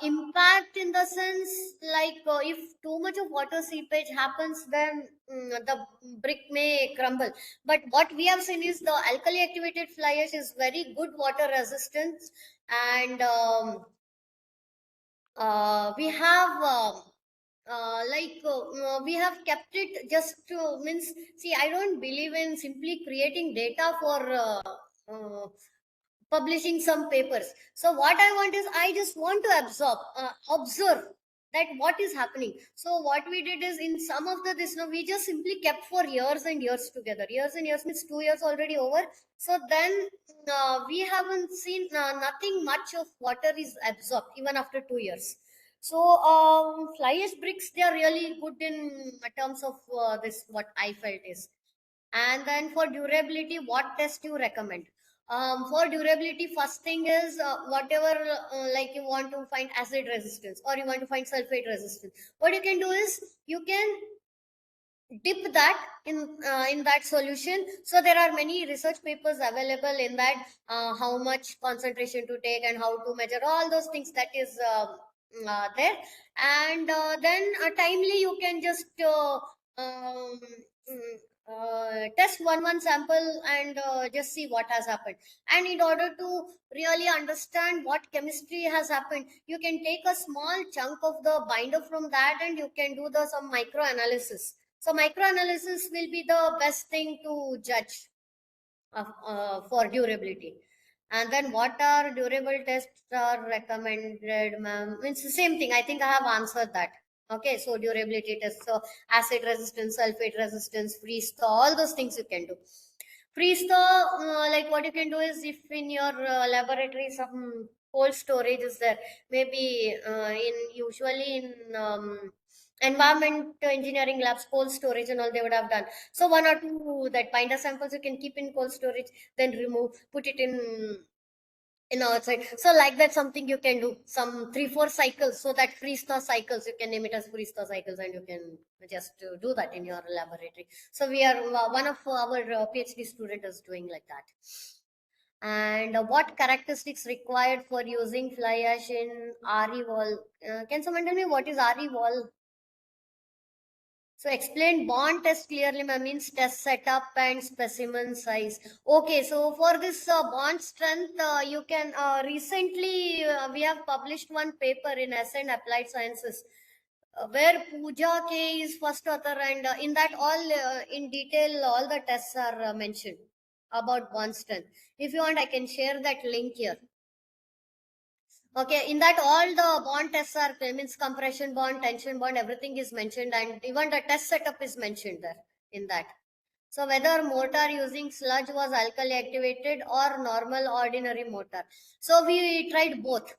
Impact in the sense like if too much of water seepage happens, then the brick may crumble. But what we have seen is the alkali activated fly ash is very good water resistance, and we have we have kept it just to means, see, I don't believe in simply creating data for publishing some papers. So what I want is, I just want to observe that what is happening. So what we did is, in some of the this, no, we just simply kept for years and years together. Years and years means 2 years already over. So then we haven't seen nothing much of water is absorbed even after 2 years. So fly ash bricks, they are really good in terms of this, what I felt is. And then for durability, what test you recommend? For durability, first thing is whatever like you want to find acid resistance or you want to find sulfate resistance. What you can do is, you can dip that in that solution. So there are many research papers available in that, how much concentration to take and how to measure all those things, that is there. And then timely you can just um, mm, test one sample and just see what has happened. And in order to really understand what chemistry has happened, you can take a small chunk of the binder from that and you can do the some micro analysis. So microanalysis will be the best thing to judge for durability. And then what are durable tests are recommended, ma'am? It's the same thing. I think I have answered that. Okay, so durability tests. So acid resistance, sulfate resistance, freeze thaw, all those things you can do. Freeze thaw, like what you can do is, if in your laboratory some cold storage is there, maybe in usually in environment engineering labs, cold storage and all they would have done. So one or two that binder samples you can keep in cold storage, then remove, put it in outside. So like that, something you can do, some 3-4 cycles, so that freeze thaw cycles, you can name it as freeze thaw cycles, and you can just do that in your laboratory. So we are one of our PhD student is doing like that. And what characteristics required for using fly ash in RE wall? Can someone tell me what is RE wall? So explain bond test clearly, ma'am, means test setup and specimen size. Okay, so for this bond strength, you can recently we have published one paper in SN Applied Sciences where Pooja K is first author, and in that all in detail all the tests are mentioned about bond strength. If you want, I can share that link here. Okay, in that all the bond tests are, means compression bond, tension bond, everything is mentioned, and even the test setup is mentioned there in that. So whether mortar using sludge was alkali activated or normal ordinary mortar. So we tried both.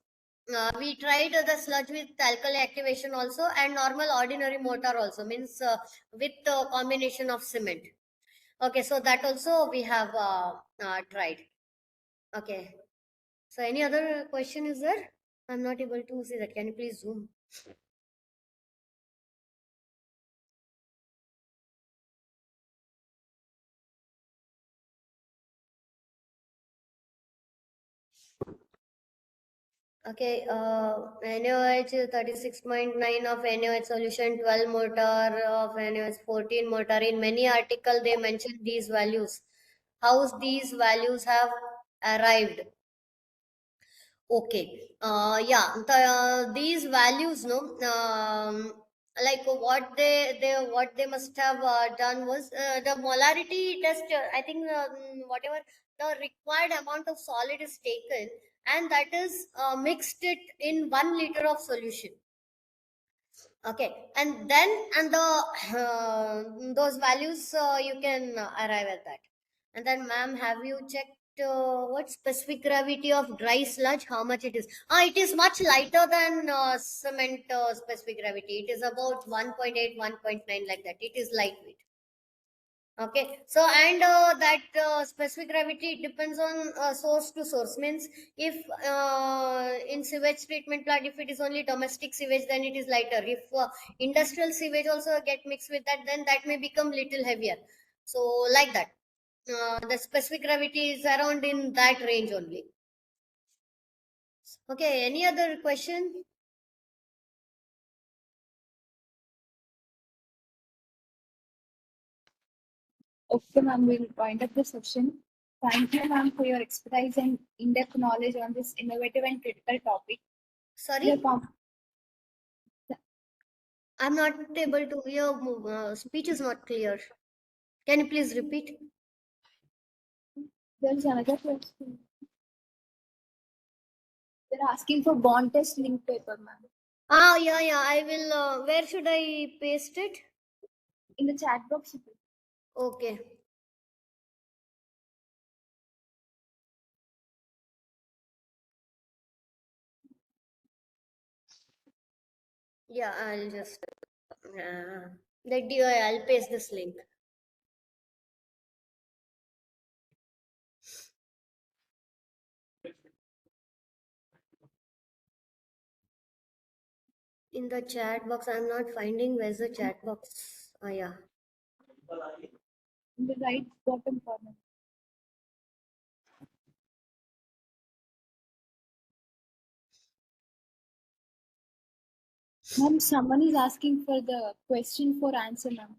We tried the sludge with alkali activation also, and normal ordinary mortar also, means with the combination of cement. Okay, so that also we have tried. Okay. So any other question is there? I'm not able to see that. Can you please zoom? Okay, NaOH 36.9 of NaOH solution, 12 mortar of NaOH 14 mortar. In many article they mention these values. How these values have arrived? Okay, yeah, these values, no, like what they must have done was the molarity test. I think whatever the required amount of solid is taken, and that is mixed it in 1 liter of solution. Okay, and then and the those values you can arrive at that. And then, ma'am, have you checked what specific gravity of dry sludge? How much it is? It is much lighter than cement specific gravity. It is about 1.8, 1.9 like that. It is lightweight. Okay, so and that specific gravity depends on source to source. Means if in sewage treatment plant, if it is only domestic sewage, then it is lighter. If industrial sewage also get mixed with that, then that may become little heavier. So like that, the specific gravity is around in that range only. Okay, any other question? Okay, ma'am, we'll wind up the session. Thank you, ma'am, for your expertise and in-depth knowledge on this innovative and critical topic. Sorry, Your com- I'm not able to hear. Speech is not clear. Can you please repeat? There's another question. They're asking for bond test link paper, ma'am. Yeah. I will. Where should I paste it? In the chat box. Okay. Yeah, I'll just. I'll paste this link. In the chat box, I'm not finding where's the chat box. Yeah. In the right bottom corner. Ma'am, someone is asking for the question for answer, ma'am.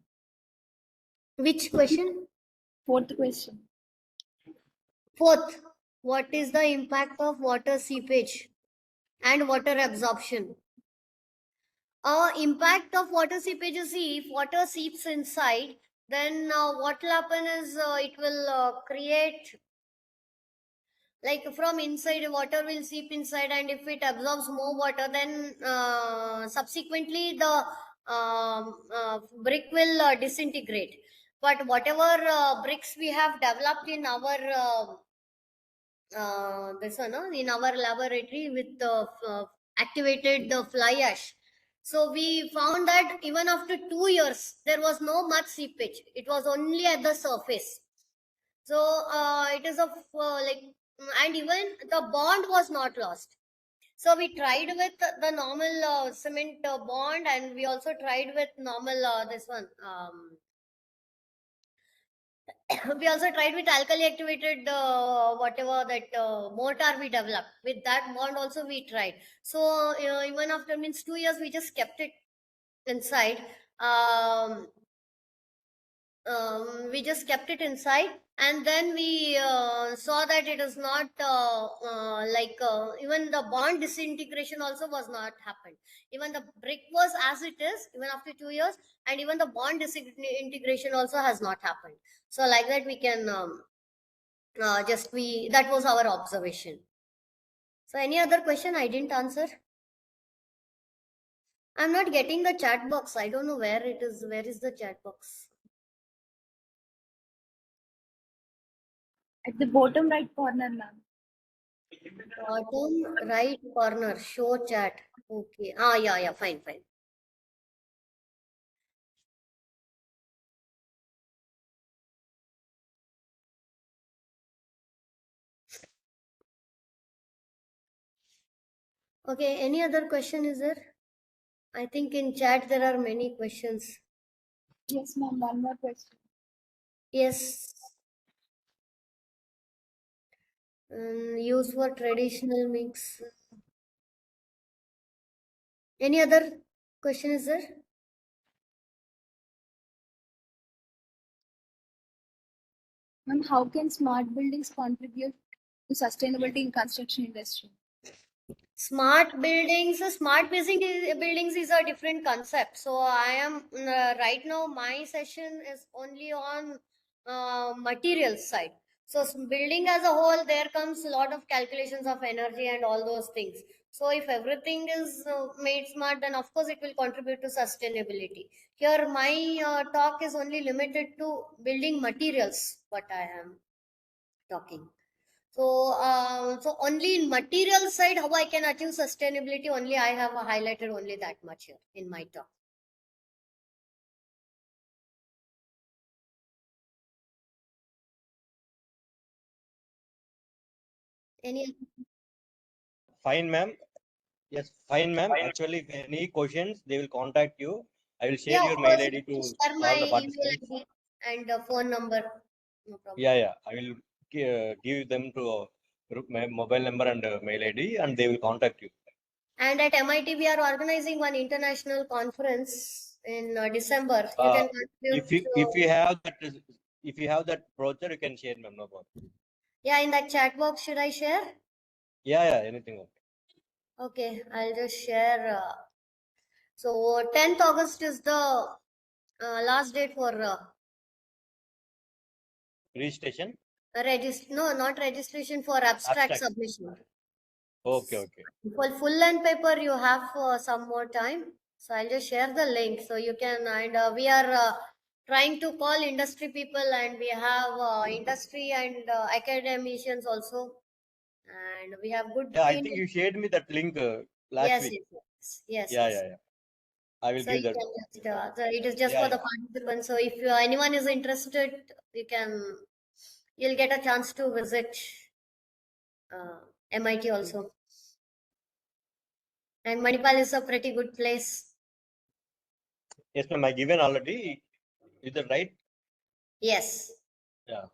Which question? Fourth question. Fourth, what is the impact of water seepage and water absorption? Impact of water seepage is, if water seeps inside, then what will happen is it will create, like from inside water will seep inside, and if it absorbs more water, then subsequently the brick will disintegrate. But whatever bricks we have developed in our this one in our laboratory with activated the fly ash, so we found that even after 2 years there was no much seepage. It was only at the surface. So it is of like, and even the bond was not lost. So we tried with the normal cement bond, and we also tried with normal this one we also tried with alkali activated whatever that mortar we developed. With that bond also we tried. So even after means 2 years we just kept it inside. We just kept it inside, and then we saw that it is not even the bond disintegration also was not happened. Even the brick was as it is even after 2 years, and even the bond disintegration also has not happened. So like that we can just we that was our observation. So any other question I didn't answer? I'm not getting the chat box. I don't know where it is. Where is the chat box? At the bottom right corner, ma'am. Bottom right corner, show chat. Okay. Yeah, fine. Okay, any other question is there? I think in chat there are many questions. Yes, ma'am, one more question. Yes. Use for traditional mix. Any other question is there? Ma'am, how can smart buildings contribute to sustainability in construction industry? Smart buildings is a different concept. So I am right now my session is only on materials side. So building as a whole, there comes a lot of calculations of energy and all those things. So if everything is made smart, then of course it will contribute to sustainability. Here my talk is only limited to building materials, what I am talking. So only in material side, how I can achieve sustainability, only I have highlighted only that much here in my talk. Any? Fine, ma'am. Yes, fine, ma'am. Actually, if any questions, they will contact you. I will share Yeah, your of mail course, ID you can to share my all the email participants. ID and phone number. No problem. Yeah. I will give them to my mobile number and mail ID, and they will contact you. And at MIT, we are organizing one international conference in December. You Uh, can contribute. if you have that brochure, you can share, ma'am. No problem. Yeah, in that chat box, should I share? Yeah. Anything. Okay. Okay, I'll just share. So 10th August is the last date for Registration. no, not registration, for abstract Abstract. submission. Okay. For full length paper, you have some more time. So I'll just share the link so you can. And we are trying to call industry people, and we have industry and academicians also. And we have good Yeah, I team. think you shared me that link last Yes, week. yes. Yeah. I will So give you that. can just, so it is just for Yeah. the participants. So if anyone is interested, you'll get a chance to visit MIT also. And Manipal is a pretty good place. Yes, ma'am. I given already. Is that right? Yes. Yeah.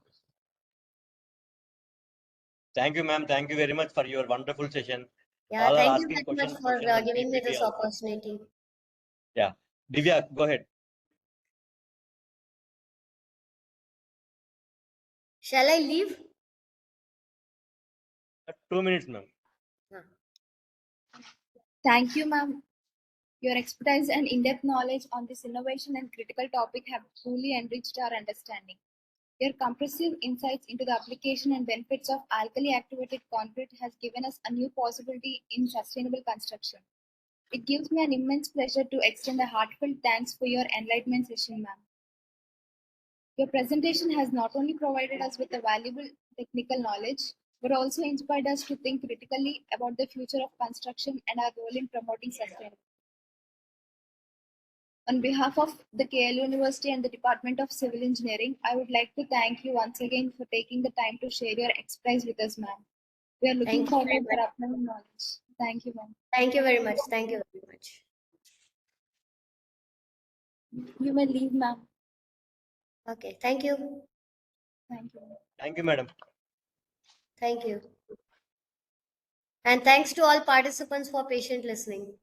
Thank you, ma'am. Thank you very much for your wonderful session. Yeah, All are thank you asking very much questions for on giving me PPT this also. opportunity. Yeah. Divya, go ahead. Shall I leave? 2 minutes, ma'am. Huh. Thank you, ma'am. Your expertise and in-depth knowledge on this innovation and critical topic have truly enriched our understanding. Your comprehensive insights into the application and benefits of alkali activated concrete has given us a new possibility in sustainable construction. It gives me an immense pleasure to extend a heartfelt thanks for your enlightenment session, ma'am. Your presentation has not only provided us with a valuable technical knowledge, but also inspired us to think critically about the future of construction and our role in promoting sustainability. On behalf of the KL University and the Department of Civil Engineering, I would like to thank you once again for taking the time to share your expertise with us, ma'am. We are looking Thank you very forward much. for upcoming knowledge. Thank you, ma'am. Thank you very much. Thank you very much. You may leave, ma'am. Okay. Thank you. Thank you. Thank you, madam. Thank you. And thanks to all participants for patient listening.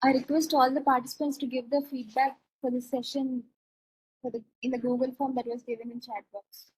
I request all the participants to give the feedback for the session in the Google form that was given in chat box.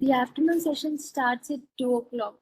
The afternoon session starts at 2 o'clock.